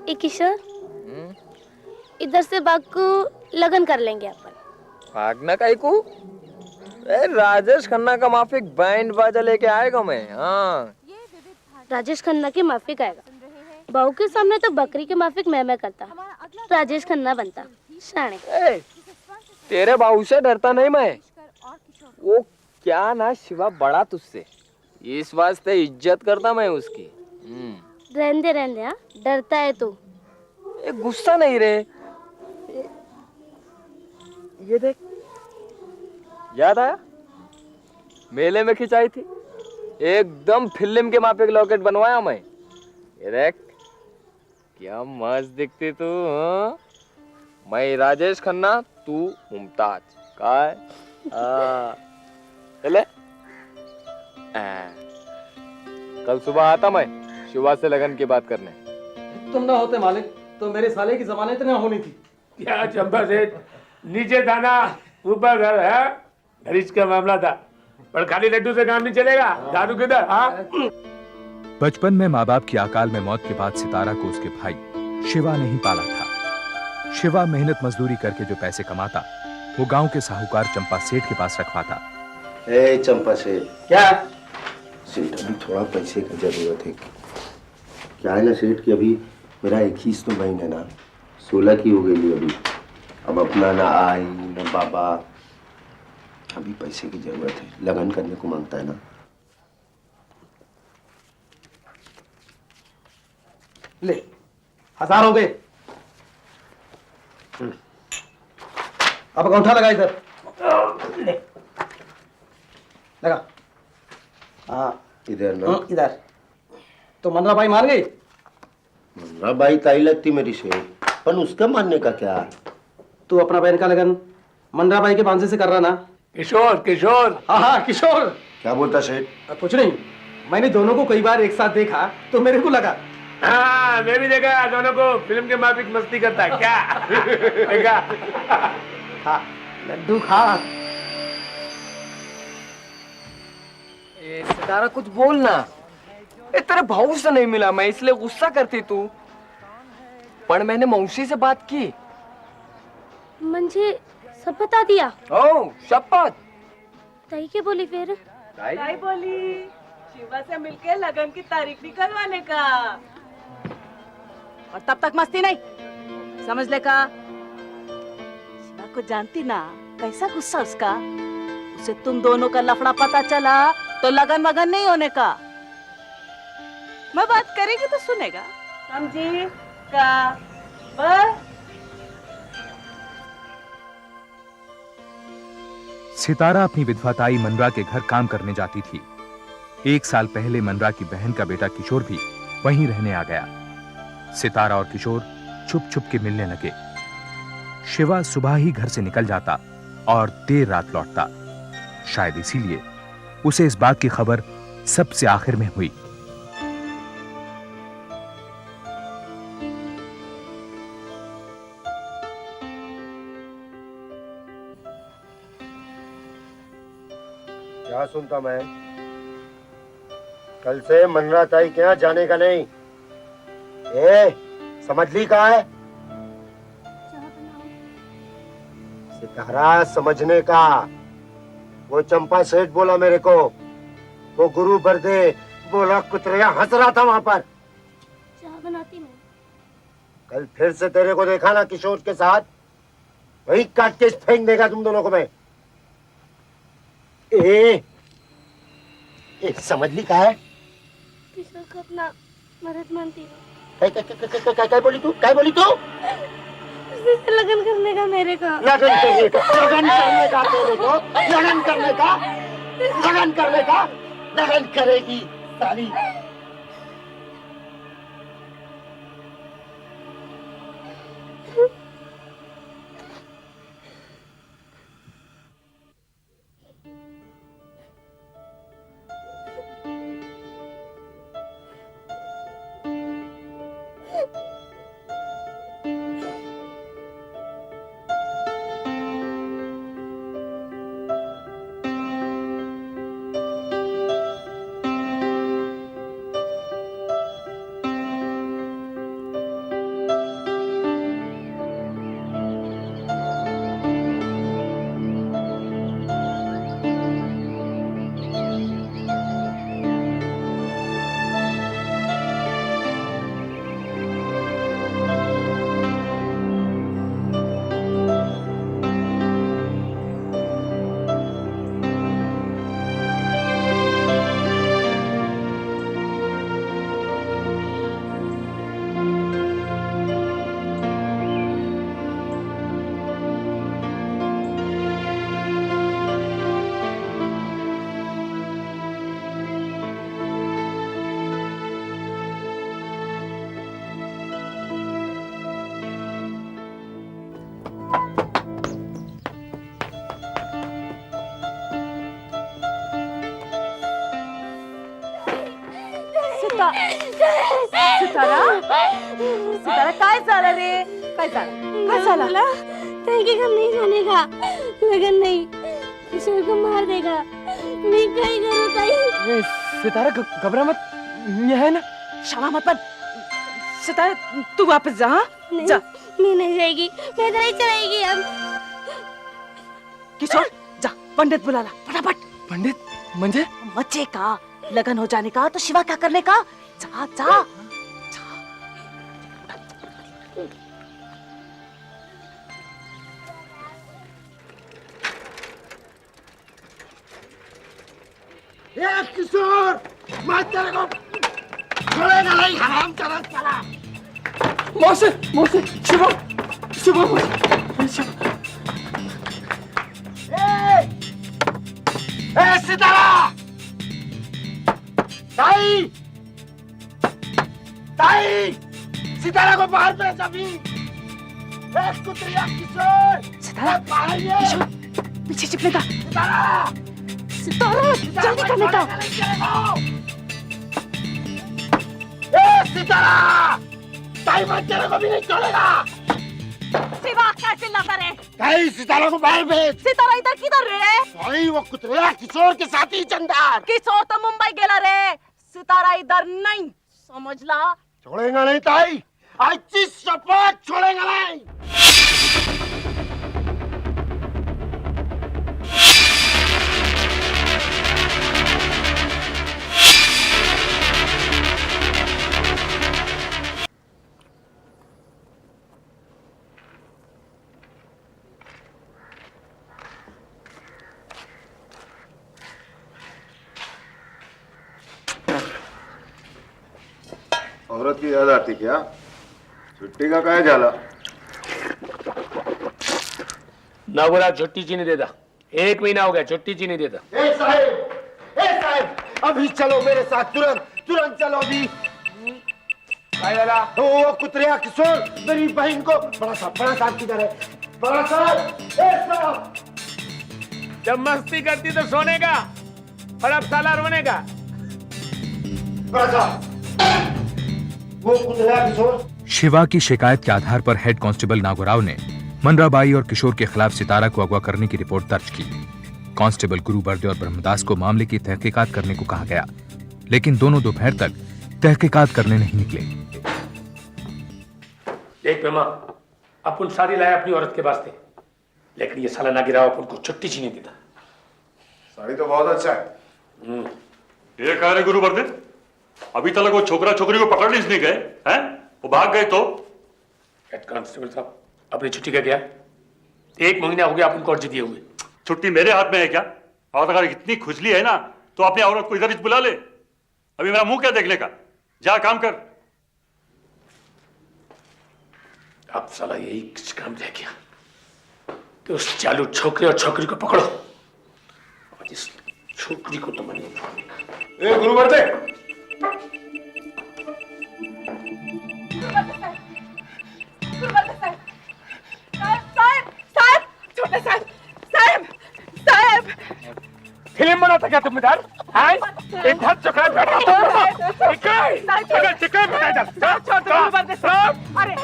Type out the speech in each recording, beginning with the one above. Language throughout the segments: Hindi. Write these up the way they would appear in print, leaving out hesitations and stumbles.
ए किशोर, इधर से बाग को लगन कर लेंगे अपन। भागना काहे को? राजेश खन्ना का माफिक बैंड बाजा लेके आएगा मैं। हाँ, राजेश खन्ना की माफिक आएगा। बहू के सामने तो बकरी के माफिक मैं करता, राजेश खन्ना बनता। शाणे। तेरे बाबू से डरता नहीं मैं। वो क्या ना शिवा बड़ा तुझसे, इस वास्ते इज्जत करता मैं उसकी। रहने हाँ, डरता है तू। गुस्सा नहीं रे। ये देख, याद आया मेले में खिंचाई थी, एकदम फिल्म के माफिक लॉकेट बनवाया मैं। ये देख क्या मस्त दिखती तू। हाँ? मैं राजेश खन्ना, तू मुमताज। काय चले। कल सुबह आता मैं शिवा से लगन की बात करने। तुम ना होते मालिक तो मेरे साले की जमानत ना होनी थी। क्या चंपा सेठ, नीचे थाना ऊपर घर है, खरीच का मामला था, पर खाली लड्डू से काम नहीं चलेगा। दारू किधर? हाँ, बचपन में माँ बाप की अकाल में मौत के बाद सितारा को उसके भाई शिवा ने ही पाला था। शिवा मेहनत मजदूरी करके जो पैसे कमाता वो गांव के साहूकार चंपा सेठ के पास रखवाता। चंपा सेठ, क्या सेठ अभी थोड़ा पैसे की जरूरत है। क्या है ना सेठ कि अभी मेरा 21 तो महीना ना 16 की हो गई अभी। अब अपना ना आई ना बाबा, अभी पैसे की जरूरत है। लगन करने को मांगता है ना। ले 1000 हो गए। अब अंगूठा लगा इधर। ले लगा। हाँ इधर ना, इधर। तो मनरा भाई मान गई? मनरा भाई ताई लगती मेरी सेठ, पर उसका मानने का क्या? तू अपना बहन का लगन मनरा भाई के भांजे से कर रहा ना? किशोर किशोर। हाँ हाँ किशोर। क्या बोलता सेठ? कुछ नहीं, मैंने दोनों को कई बार एक साथ देखा तो मेरे को लगा। हाँ, मैं भी देखा दोनों को फिल्म के माफिक मस्ती करता है। क्या देखा? हाँ लड्डू खा। सितारा कुछ बोलना। तेरे भाऊ से नहीं मिला मैं इसलिए गुस्सा करती तू, पर मैंने मौसी से बात की। मुझे सब बता दिया। ओ शपथ। ताई क्या बोली फिर? ताई बोली शिवा से मिलके लगन की तारीख निकलवाने का। और तब तक मस्ती नहीं, समझ ले का। शिवा को जानती ना, कैसा गुस्सा उसका। उसे तुम दोनों का लफड़ा पता चला तो लगन वगन नहीं होने का। मैं बात करेगी तो सुनेगा, समझी का? बस सितारा अपनी विधवा ताई मनरा के घर काम करने जाती थी। 1 साल पहले मनरा की बहन का बेटा किशोर भी वहीं रहने आ गया। सितारा और किशोर छुप छुप के मिलने लगे। शिवा सुबह ही घर से निकल जाता और देर रात लौटता। शायद इसीलिए उसे इस बात की खबर सबसे आखिर में हुई। क्या सुनता मैं? कल से मनरा ताई के यहाँ जाने का नहीं। समझ ली कहा है? सितारा समझने का। वो चंपा सेठ बोला मेरे को, वो गुरु बरदे बोला कुतरिया हंस रहा था वहां पर। चाह बनाती मैं। कल फिर से तेरे को देखा ना किशोर के साथ, वही काट के फेंक देगा तुम दोनों को मैं। समझ ली कहा है? किशोर को अपना मर्द मानती हूँ। क्या बोली तू? क्या बोली तू? उसी से लगन करने का मेरे को। लगन करने का? लगन करने का तेरे को? लगन करने का? लगन करने का? लगन करेगी साली। सितारा सितारा काय झालं रे? काय झालं? तहके हम नहीं जाने का, लगन नहीं, किशोर को मार देगा। मैं कहीं करूँ ताई? सितारा घबरा मत, ये है ना। शाला मत बन। सितारा तू वापस जा, हाँ? जा। मैं नहीं जाएगी, मैं नहीं चलेगी अब। किशोर जा, पंडित बुला ला फटाफट। पंडित म्हणजे? बच्चे का लगन हो जाने का तो शिवा क्या करने का? जा जा। किशोर, मैं तेरे को छोड़ेगा नहीं, हराम चला चला। मौसे, शिवा, ए सितारा, ताई, सितारा को बाहर भेज अभी। कुतरिया किशोर, सितारा, किशोर, पीछे चिपने का। सितारा, जल्दी करने का। सितारा, ताई मैं तेरे को भी नहीं छोड़ेगा। शिवा क्या चिल्लाता रे? ताई सितारा को बाहर भेज। सितारा इधर किधर रे? ताई वो कुतरिया किशोर के साथ ही चंदार। किशोर तो मुंबई गेला रे, सितारा इधर नहीं, समझला? छोड़ेगा नहीं ताई, आजची शपथ छोड़ेगा नहीं। औरत की याद आती क्या? छुट्टी का काय झाला? नागोरा छुट्टी ची नहीं देता, 1 महीना हो गया छुट्टी ची नहीं देता। ए साहब, अभी चलो मेरे साथ, तुरंत चलो अभी। काय झाला? वो कुतरिया किशोर मेरी बहन को, बड़ा साहब किधर है? बड़ा साहब, ए साहब। जब मस्ती करती तो सोने का और अब साला रोने का। बड़ा साहब, वो कुतरिया किशोर। शिवा की शिकायत के आधार पर हेड कांस्टेबल नागोराव ने मनराबाई और किशोर के खिलाफ सितारा को अगवा करने की रिपोर्ट दर्ज की। कांस्टेबल गुरु बर्दे और ब्रह्मदास को मामले की तहकीकात करने को कहा गया, लेकिन दोनों दोपहर तक तहकीकात करने नहीं निकले। देख पेमा, अपन सारी लाए अपनी औरत के वास्ते, लेकिन ये साला नागिराव अपन को छुट्टी ची नहीं देता। साड़ी तो बहुत अच्छा है। ये कह रहे गुरु बर्दे, अभी तक वो छोकरा छोकरी को पकड़ नहीं गए हैं? वो भाग गए तो? हेड कांस्टेबल साहब, अपनी छुट्टी का क्या? 1 महीना हो गया अपन को अर्जी दिए हुए। छुट्टी मेरे हाथ में है क्या? और अगर इतनी खुजली है ना तो अपनी औरत को इधर बुला ले। अभी मेरा मुंह क्या देखने का? जा काम कर। अब साला यही काम रह गया कि उस चालू छोकरे और छोकरी को पकड़ो, और इस छोकरी को तो मैं नहीं छोड़ूंगा। ए गुरु बर्दे, फिल्म बनाता क्या तुम इधर? इधर चुका बैठा तुम। इधर चिकन बना इधर। छोड़ अरे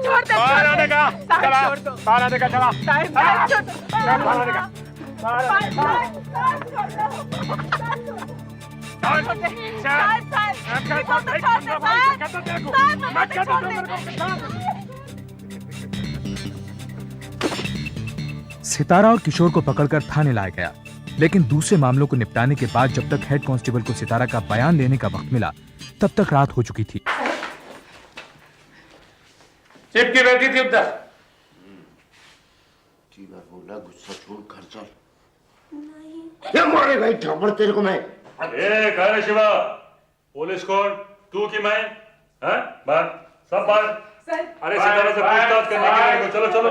छोड़ दे, बाहर आने का चला, बाहर आने का चला, साहब बाहर आने का। सितारा और किशोर को पकड़कर थाने लाया गया, लेकिन दूसरे मामलों को निपटाने के बाद जब तक हेड कांस्टेबल को सितारा का बयान लेने का वक्त मिला, तब तक रात हो चुकी थी। चिपकी बैठी थी उधर। बोला गुस्सा छोड़, घर चल। ये मारे भाई ठमड़ तेरे को मैं। ए कह रहे शिवा, पुलिस कौन? तू कि मैं? हैं? बाहर, सब बाहर। अरे सितारा से पूछताछ करने के लिए चलो चलो।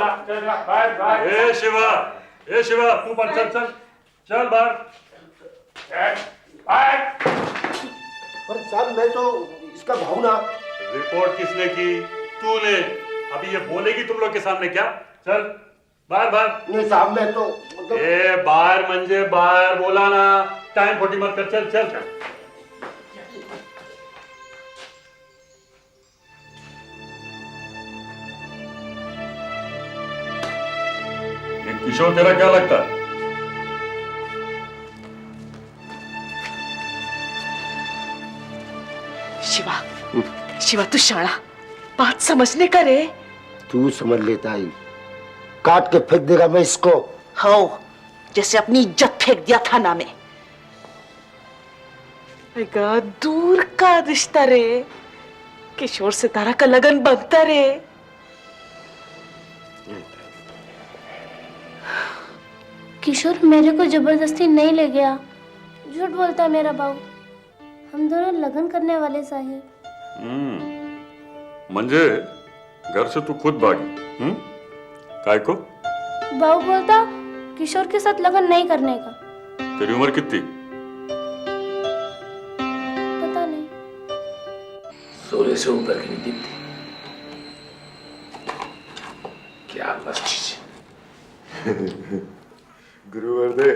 ए शिवा, तू पर चल बाहर। पर साहब मैं तो इसका भाव ना। रिपोर्ट किसने की? तूने। अभी ये बोलेगी तुम लोग के सामने क्या? चल बाहर। नहीं साहब मैं तो ए बाहर मंजे बाहर बोला ना, टाइम खोटी मत कर। चल। किशोर तेरा क्या लगता है? शिवा, शिवा तू शाला बात समझने का रे। तू समझ लेता ही, काट के फेंक देगा मैं इसको। हो, जैसे अपनी इज्जत फेंक दिया थाना में। दूर का रिश्ता रे, किशोर सितारा का लगन बनता रे। किशोर मेरे को जबरदस्ती नहीं ले गया, झूठ बोलता है मेरा बाबू। हम दोनों लगन करने वाले साहिब। मंजे घर से तू खुद भागी? काय को? बाबू बोलता किशोर के साथ लगन नहीं करने का। तेरी उम्र कितनी? पता नहीं। 16 से ऊपर की नहीं दिखती। क्या मस्त चीज। गुरुवर्दे,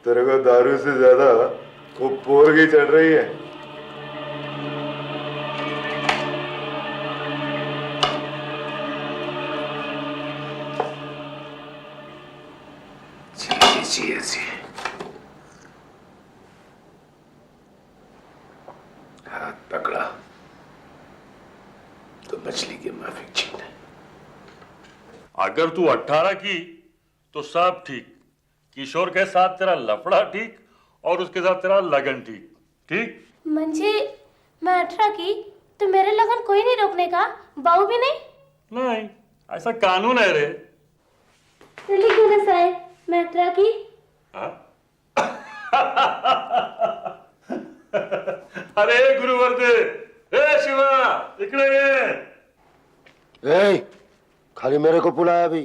तेरे को दारू से ज्यादा वो पोर की चढ़ रही है। जी हाथ पकड़ा तो मछली के माफिक छीना। अगर तू 18 की तो सब ठीक, किशोर के साथ तेरा लफड़ा ठीक और उसके साथ तेरा लगन ठीक। ठीक मंजी, मैं 18 की तो मेरे लगन कोई नहीं रोकने का, बाबू भी नहीं। नहीं, ऐसा कानून है रे। तो लिख दो ना साहब, मैं 18 की। अरे गुरुवर्दे, ए शिवा, इकडे ये। ए, खाली मेरे को बुलाया अभी।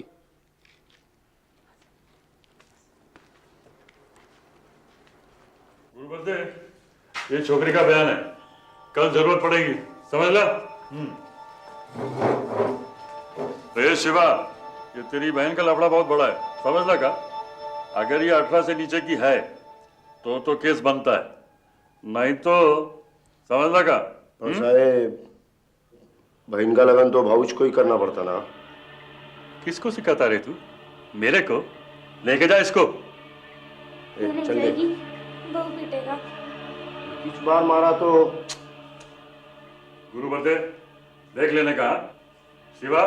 गुरुवर्दे, ये छोकरी का बयान है, कल जरूरत पड़ेगी, समझ ला। ए शिवा, ये तेरी बहन का लफड़ा बहुत बड़ा है, समझ ला का? अगर ये 18 से नीचे की है तो केस बनता है, नहीं तो समझ ला का? साहेब, बहन का लगन तो भाऊज को ही करना पड़ता ना। किसको सिखाता रे तू? मेरे को? लेके जा इसको। चल दे। बहू पीटेगा। इस बार मारा तो गुरुवर्दे, देख लेने का। शिवा,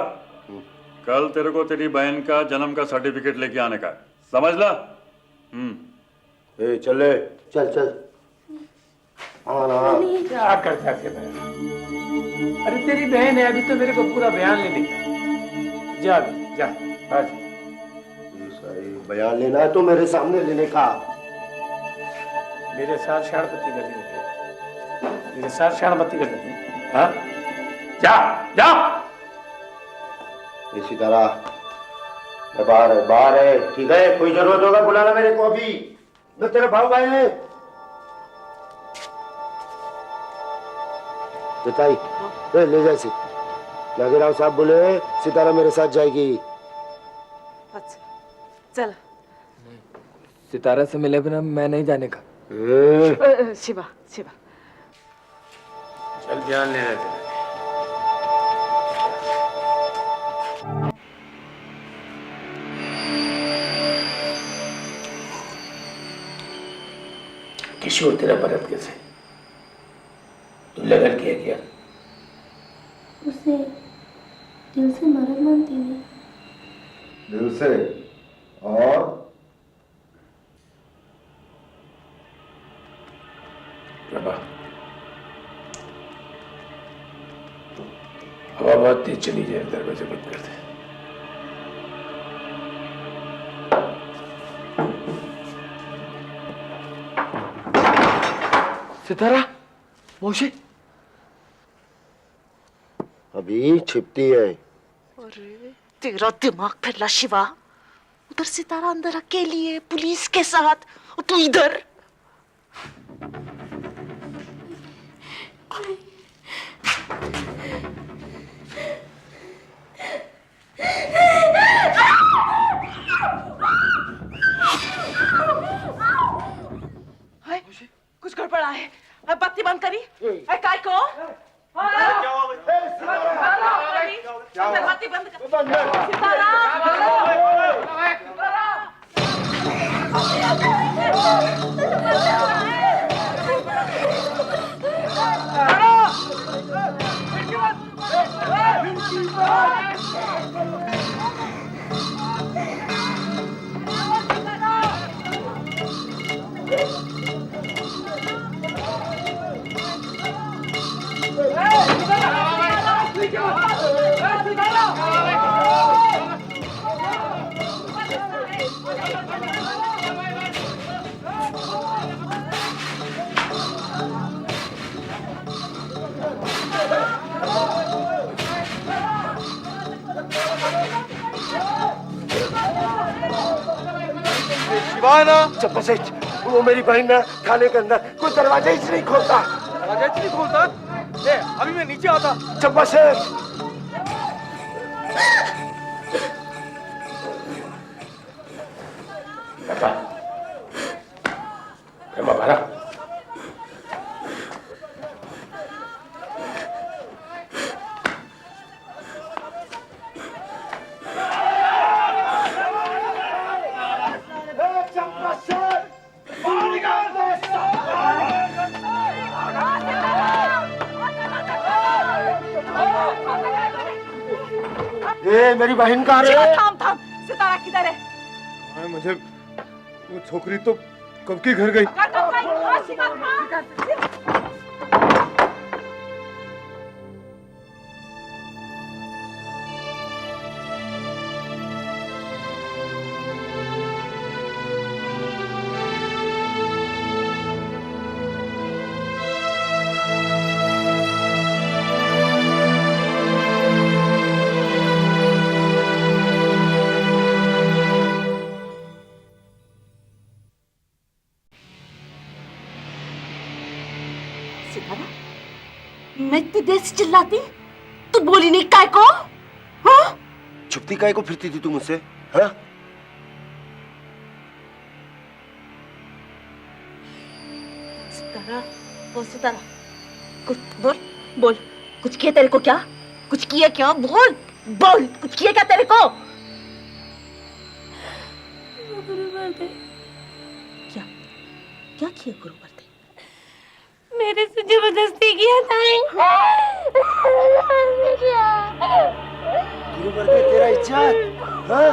कल तेरे को तेरी बहन का जन्म का सर्टिफिकेट लेके आने का, समझ ला? ए, चल ले, चल चल। आना। क्या करता थे बहन? अरे तेरी बहन है, अभी तो मेरे को पूरा बयान लेने का। जा अभी, जा आज। बयान लेना है तो मेरे सामने लेने का। मेरे साथ शाणपत्ती कर दी, मेरे साथ शाणपत्ती कर दी। हाँ, जा जा। इसी तरह बाहर है, ठीक है? कोई जरूरत होगा बुलाना मेरे को अभी, मैं तेरे भाव भाई है। बताई, ले जा इसे। नागेराव साहब बोले सितारा मेरे साथ जाएगी। अच्छा, चल। सितारा से मिले बिना मैं नहीं जाने का। शिवा, शिवा, चल ध्यान लेना तेरा। किशोर तेरा भरत कैसे? तू लगन किया क्या? उसे दिल से मरद मानती नहीं। दिल से? और प्रभा, हवा बहुत तेज चली जाए, दरवाजा बंद कर दे। सितारा, मौसी, अभी छिपती है। अरे तेरा दिमाग फिरला शिवा। उधर सितारा अंदर अकेली है पुलिस के साथ, और तू इधर। कुछ गड़बड़ा है, बत्ती बंद करी। काय को? बत्ती बंद कर। शिवाना चप्पा सेठ, वो मेरी बहन ना थाने के अंदर कोई दरवाजा ही नहीं खोलता। दरवाजा नहीं खोलता? अभी मैं नीचे आता। चप्पा सेठ भरा मेरी बहन कहाँ शिवा, है? थाम थाम, सितारा किधर है? मुझे वो छोकरी तो कब की घर गई। सितारा, मैं इतनी देर से चिल्लाती, तू बोली नहीं काय को? हाँ? छुपती काय को फिरती थी तू मुझसे? हाँ? सितारा, ओ सितारा, कुछ बोल, बोल, कुछ किया तेरे को क्या? कुछ किया क्या? बोल, बोल, कुछ किया क्या तेरे को? क्या? क्या किया गुरुवर? मेरे से जबरदस्ती किया था। गुरुवर्दे तेरा इज्जत, हाँ?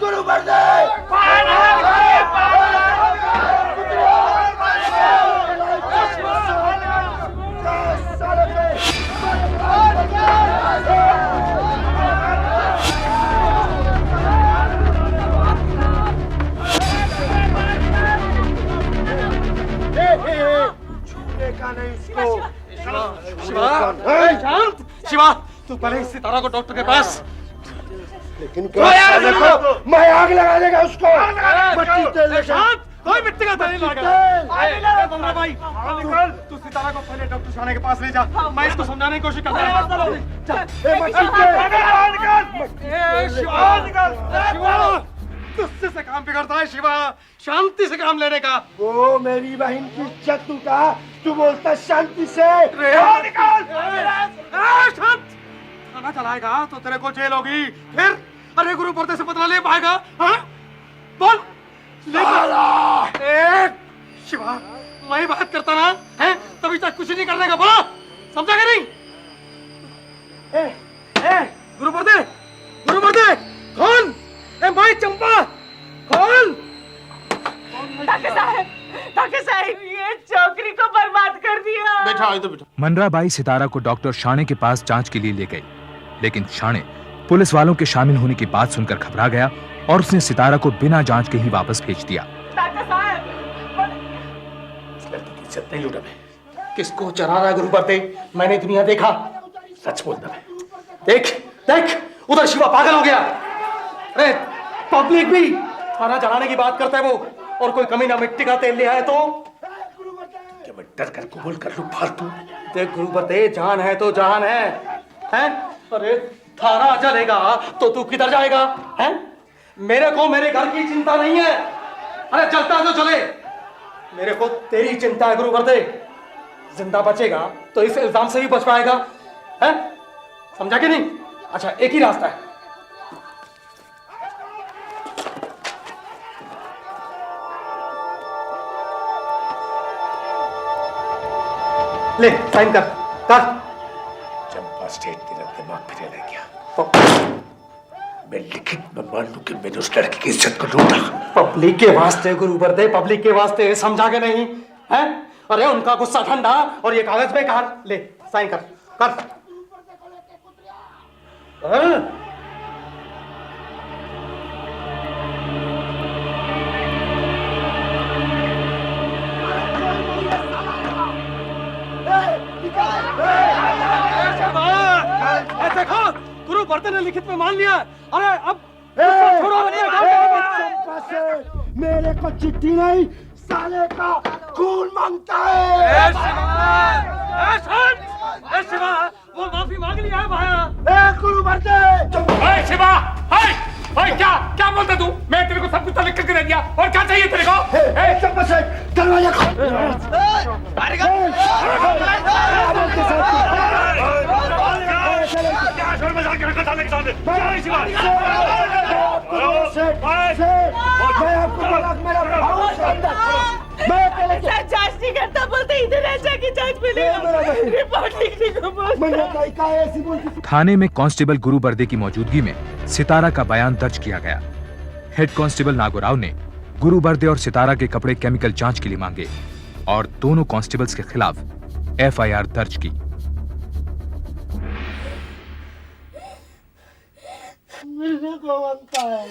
गुरुवर्दे! शिवा, तू पहले इस सितारा को डॉक्टर के पास। लेकिन देखो, मैं आग लगा देगा उसको। मिट्टी तेल लेकर। कोई मिट्टी का तेल नहीं लगा। बंदरा भाई, तू सितारा को पहले डॉक्टर शाने के पास ले जा। मैं इसको समझाने की कोशिश करता हूँ। शिवा, गुस्से से काम बिगड़ता है शिवा, शांति से काम लेने का। वो मेरी बहन की इज्जत टूटा, तू बोलता शांति से। शांत, थाना चलाएगा तो तेरे को जेल होगी। फिर अरे गुरु पर्दे से बदला ले पाएगा? हाँ? बोल। शिवा, मैं बात करता ना है, तभी तक कुछ नहीं करने का। बोला, समझा क्या नहीं? गुरु पर्दे, कौन? भाई चंपा, कौन? डॉक्टर साहब, ये छोकरी को बर्बाद कर दिया। बैठा। मनराबाई सितारा को डॉक्टर शाणे के पास जांच के लिए ले गई, लेकिन शाणे पुलिस वालों के शामिल होने की बात सुनकर घबरा गया और उसने सितारा को बिना जांच के ही वापस भेज दिया। डॉक्टर साहब, इस लड़की की इज्जत नहीं लूटा मैं। किसको चरा रहा है गुरु पर्दे? मैंने दुनिया देखा। सच बोलता मैं। देख, उधर शिवा पागल हो गया। अरे पब्लिक भी खाना जलाने की बात करता है वो, और कोई कमीना मिट्टी का तेल ले आए तो क्या मैं डर कर कबूल कर लूं फालतू? देख गुरु पर्दे, जान है तो जान है, हैं? अरे थाना जलेगा तो तू किधर जाएगा? हैं? मेरे को मेरे घर की चिंता नहीं है। अरे चलता है तो चले, मेरे को तेरी चिंता है गुरु पर्दे। जिंदा बचेगा तो इस इल्जाम से भी बच पाएगा, हैं? समझा कि नहीं? अच्छा, एक ही रास्ता है। ले साइन कर। चंपा स्टेट तेरा दिमाग फिरे रह गया। मैं लिखित में मान लूं कि मैंने उस लड़की की इज्जत को लूटा। पब्लिक के वास्ते गुरु पर्दे, पब्लिक के वास्ते, समझा के नहीं है? अरे उनका गुस्सा ठंडा और ये कागज बेकार। ले साइन कर। हाँ? देखो, गुरु बर्दे ने लिखित में मान लिया। अरे अब मेरे को चिट्ठी नहीं, साले का खून मांगता है। शिवा, वो माफी मांग लिया है भाया। गुरु बर्दे। शिवा, क्या बोलता तू? मैं तेरे को सब कुछ लिख करके दे दिया, और क्या चाहिए तेरे को? दरवाजा खोल। मैं आपको बोला मेरा जांच नहीं करता, बोलते इधर ऐसा की जांच मिलेगा, रिपोर्ट लिखने को बोलता। थाने में कांस्टेबल गुरु बर्दे की मौजूदगी में सितारा का बयान दर्ज किया गया। हेड कांस्टेबल नागोराव ने गुरु बर्दे और सितारा के कपड़े केमिकल जांच के लिए मांगे और दोनों कांस्टेबल्स के खिलाफ एफआईआर दर्ज की। मिलने को बनता है।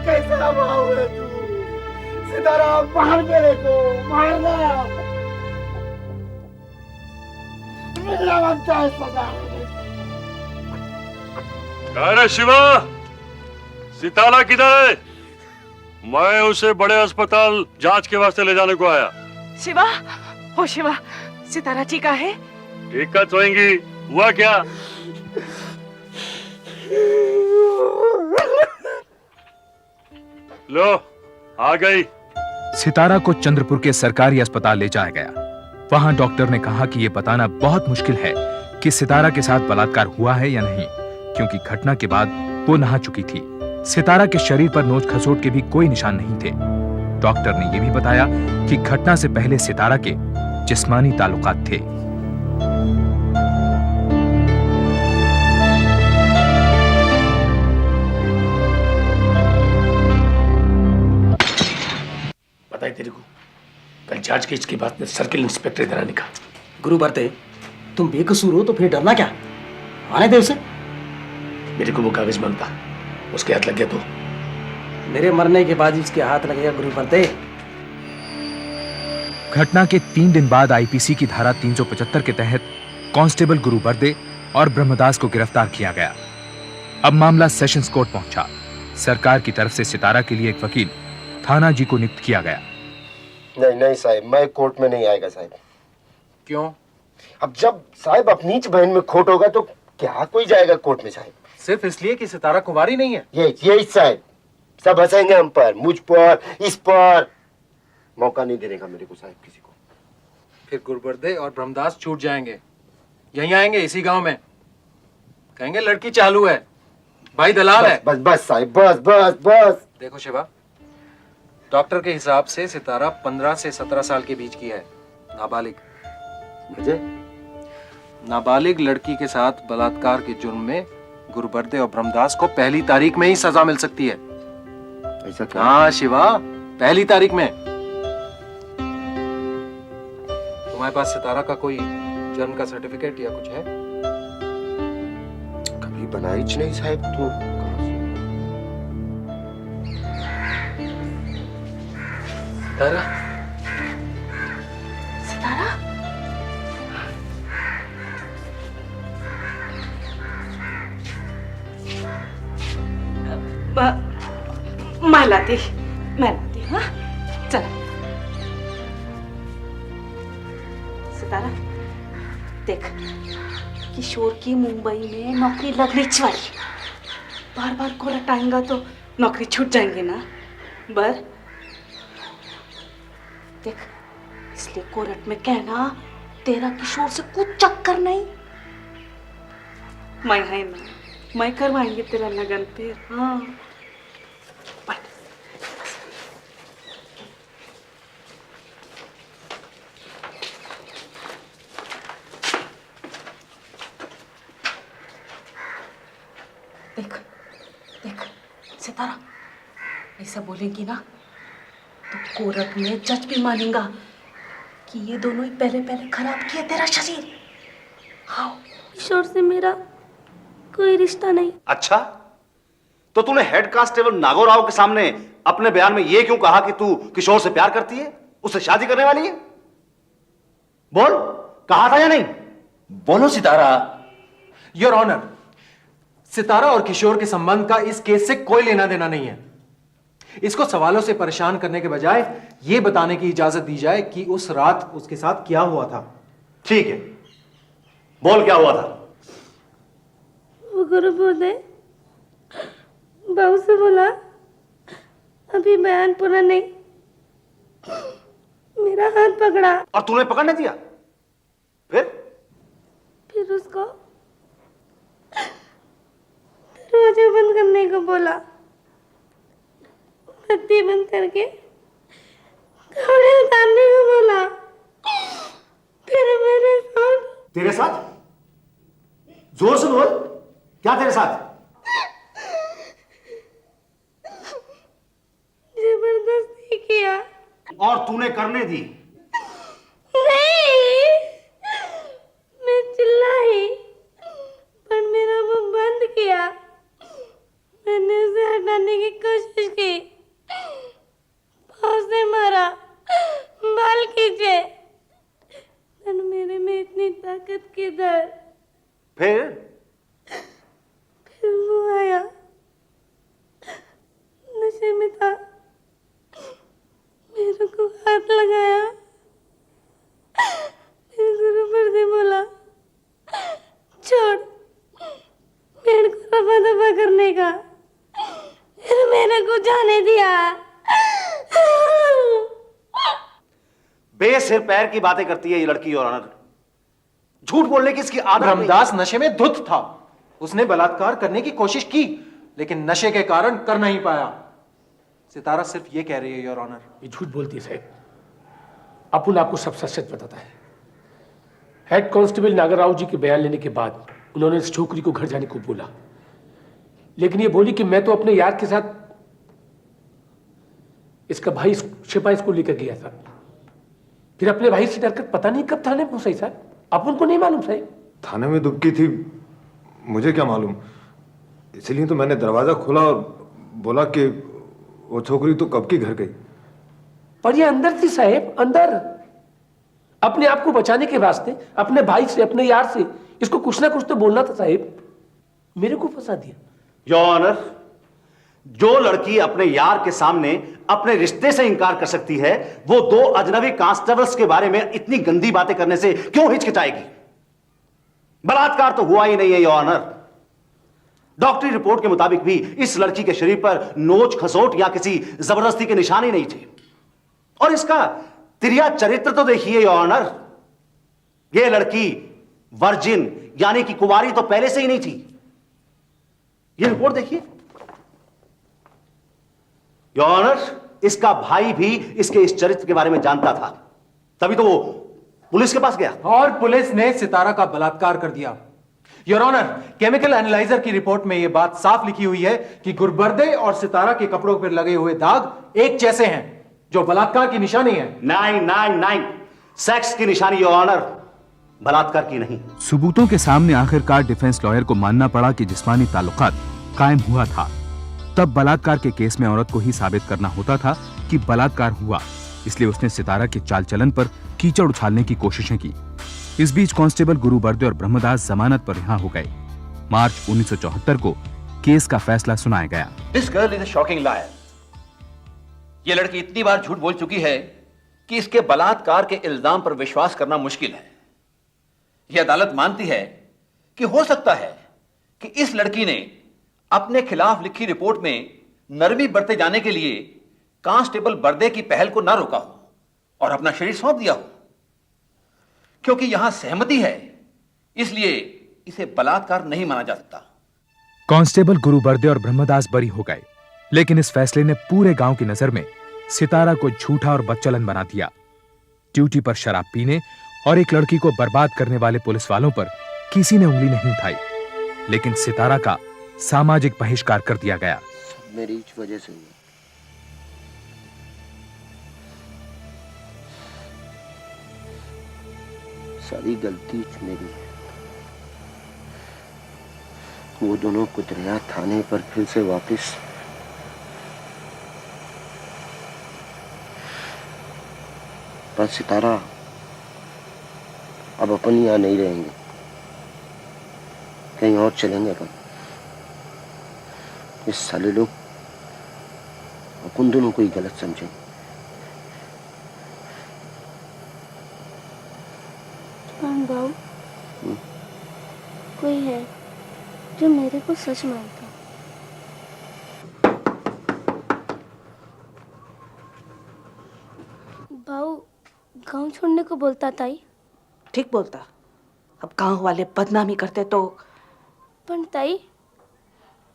कैसा भाव है तू? सितारा मार मेरे को, मारना। मिलना बनता है सजा। अरे शिवा, सितारा किधर है? मैं उसे बड़े अस्पताल जांच के वास्ते ले जाने को आया। शिवा, ओ शिवा, सितारा ठीक है? दिक्कत होएंगी, हुआ क्या? लो, आ गई। सितारा को चंद्रपुर के सरकारी अस्पताल ले जाया गया। वहां डॉक्टर ने कहा कि यह बताना बहुत मुश्किल है कि सितारा के साथ बलात्कार हुआ है या नहीं, क्योंकि घटना के बाद वो नहा चुकी थी। सितारा के शरीर पर नोच खसोट के भी कोई निशान नहीं थे। डॉक्टर ने यह भी बताया कि घटना से पहले सितारा के जिस्मानी ताल्लुकात थे। बताइए तेरे को, कल जांच के इसके बाद में सर्किल इंस्पेक्टर इधर आने का। गुरु बर्दे, तुम बेकसूर हो तो फिर डरना क्या? आने दे उसे। मेरे को वो कागज मांगता, उसके हाथ लग गया तो मेरे मरने के बाद इसके हाथ लगेगा गुरु बर्दे। घटना के 3 दिन बाद आईपीसी की धारा 375 के तहत कांस्टेबल गुरु बर्दे और ब्रह्मदास को गिरफ्तार किया गया। अब मामला सेशंस कोर्ट पहुंचा। सरकार की तरफ से सितारा के लिए एक वकील थाना जी को नियुक्त किया गया। नहीं साहब, मैं कोर्ट में नहीं आएगा साहब। क्यों? अब जब साहब अपनी बहन में खोट होगा तो क्या कोई जाएगा कोर्ट में साहब? सिर्फ इसलिए कि सितारा कुंवारी नहीं है? यही साहब, सब हंसेंगे हम पर, मुझ पर, इस पर। मौका नहीं देने का मेरे को साहब किसी को। फिर गुरुबर्दे और ब्रह्मदास छूट जाएंगे, यहीं आएंगे इसी गांव में, कहेंगे लड़की चालू है, भाई दलाल है। बस साहब, बस। देखो शिवा, डॉक्टर के हिसाब से सितारा 15 से 17 साल के बीच की है, नाबालिग। मुझे नाबालिग लड़की के साथ बलात्कार के जुर्म में गुरुबर्दे और ब्रह्मदास को पहली तारीख में ही सजा मिल सकती है। ऐसा क्या? हाँ शिवा, पहली तारीख में। तुम्हारे पास सितारा का कोई जन्म का सर्टिफिकेट या कुछ है? कभी बनाई नहीं साहब। तो सितारा, सितारा, मैं लाती, हाँ? चल सितारा, देख किशोर की मुंबई में नौकरी लगनी चाहिए। बार बार कोर्ट आएगा तो नौकरी छूट जाएंगे ना। बर देख, इसलिए कोर्ट में कहना तेरा किशोर से कुछ चक्कर नहीं। मैं है ना, मैं करवाएंगे तेरा लगन फिर। हाँ बैठ। देख देख सितारा, ऐसा बोलेंगी ना तो कोर्ट में जज भी मानेगा कि ये दोनों ही पहले पहले खराब किए तेरा शरीर। हाँ किशोर से मेरा कोई रिश्ता नहीं। अच्छा, तो तूने हेड कांस्टेबल नागोराव के सामने अपने बयान में यह क्यों कहा कि तू किशोर से प्यार करती है, उससे शादी करने वाली है? बोल, कहा था या नहीं? बोलो सितारा। योर ऑनर, सितारा और किशोर के संबंध का इस केस से कोई लेना देना नहीं है। इसको सवालों से परेशान करने के बजाय यह बताने की इजाजत दी जाए कि उस रात उसके साथ क्या हुआ था। ठीक है, बोल क्या हुआ था? वो गुरु बोले बहू से बोला अभी बयान पूरा नहीं, मेरा हाथ पकड़ा और तूने पकड़ने दिया? फिर उसको दरवाजा बंद करने को बोला, बत्ती बंद करके कपड़े उतारने को बोला। फिर मेरे साथ। तेरे साथ? जोर से बोल, क्या तेरे साथ? जबरदस्ती किया। और तूने करने दी? नहीं, मैं चिल्लाई पर मेरा मुंह बंद किया। मैंने उसे हटाने की कोशिश की, पाँव से मारा, बाल खींचे, पर मेरे में इतनी ताकत किधर। फिर वो आया, नशे में था, मेरे को हाथ लगाया, फिर गुरु पर से बोला छोड़, पेड़ को रफा दफा करने का, फिर मेरे को जाने दिया। बेसिर पैर की बातें करती है ये लड़की। और ऑनर, झूठ बोलने की इसकी आदत नहीं। रामदास नशे में धुत था, उसने बलात्कार करने की कोशिश की लेकिन नशे के कारण कर नहीं पाया। सितारा सिर्फ ये कह रही है योर ऑनर। ये झूठ बोलती है साहब, अपुन आपको सब सच सच बताता है। हेड कांस्टेबल नागरराव जी के बयान लेने के बाद उन्होंने इस छोकरी को घर जाने को बोला, लेकिन ये बोली कि मैं तो अपने यार के साथ इसका भाई सिपाही स्कूल लेकर गया था। फिर अपने भाई से डरकर पता नहीं कब थाने पहुंचाई साहब, अपन को नहीं मालूम साहब। थाने में दुबकी थी, मुझे क्या मालूम, इसलिए तो मैंने दरवाजा खोला और बोला कि वो छोकरी तो कब की घर गई। पर ये अंदर थी साहब, अंदर। अपने आप को बचाने के वास्ते अपने भाई से, अपने यार से इसको कुछ ना कुछ तो बोलना था साहब, मेरे को फंसा दिया। योर ऑनर, जो लड़की अपने यार के सामने अपने रिश्ते से इनकार कर सकती है, वो दो अजनबी कांस्टेबल्स के बारे में इतनी गंदी बातें करने से क्यों हिचकिचाएगी? बलात्कार तो हुआ ही नहीं है योर ऑनर। डॉक्टरी रिपोर्ट के मुताबिक भी इस लड़की के शरीर पर नोच खसोट या किसी जबरदस्ती के निशान ही नहीं थे। और इसका तिरिया चरित्र तो देखिए योर ऑनर, यह लड़की वर्जिन यानी कि कुंवारी तो पहले से ही नहीं थी। यह रिपोर्ट देखिए योर ऑनर, इसका भाई भी इसके इस चरित्र के बारे में जानता था, तभी तो वो पुलिस के पास गया। और पुलिस ने सितारा का बलात्कार कर दिया। योर ऑनर, केमिकल एनालाइजर की रिपोर्ट में यह बात साफ लिखी हुई है कि गुरबर्दे और सितारा के कपड़ों पर लगे हुए दाग एक जैसे हैं, जो बलात्कार की निशानी है। 999 सेक्स की निशानी योर ऑनर, बलात्कार की नहीं। सबूतों के सामने आखिरकार डिफेंस लॉयर को मानना पड़ा कि जिस्मानी ताल्लुकात कायम हुआ था। तब बलात्कार के केस में औरत को ही साबित करना होता था कि बलात्कार हुआ, इसलिए उसने सितारा के चाल चलन पर कीचड़ उछालने की कोशिशें की। इस बीच कांस्टेबल गुरुबर्दे और ब्रह्मदास जमानत पर रिहा हो गए। मार्च 1974 को केस का फैसला सुनाया गया। This girl is a shocking liar. ये लड़की इतनी बार झूठ बोल चुकी है कि इसके बलात्कार के इल्जाम पर विश्वास करना मुश्किल है। यह अदालत मानती है कि हो सकता है कि इस लड़की ने अपने खिलाफ लिखी रिपोर्ट में नरमी बरते जाने के लिए कांस्टेबल बर्दे की पहल को ना रोका हो और अपना शरीर सौंप दिया हो। क्योंकि यहां सहमति है, इसलिए इसे बलात्कार नहीं माना जा सकता। कांस्टेबल गुरुबरदे और ब्रह्मदास बरी हो गए, लेकिन इस फैसले ने पूरे गांव की नजर में सितारा को झूठा और बदचलन बना दिया। ड्यूटी पर शराब पीने और एक लड़की को बर्बाद करने वाले पुलिस वालों पर किसी ने उंगली नहीं उठाई, लेकिन सितारा का सामाजिक बहिष्कार कर दिया गया। मेरी इस वजह से हुआ। सारी गलती मेरी है। वो दोनों कुतरिया थाने पर फिर से वापस पर सितारा अब अपन यहाँ नहीं रहेंगे, कहीं और चलेंगे अपन। इस साले लोग अपन दोनों को ही गलत समझे। बाबू, कोई है जो मेरे को सच मानता। बाबू गांव छोड़ने को बोलता ताई। ठीक बोलता। अब गांव वाले बदनामी करते तो। पर ताई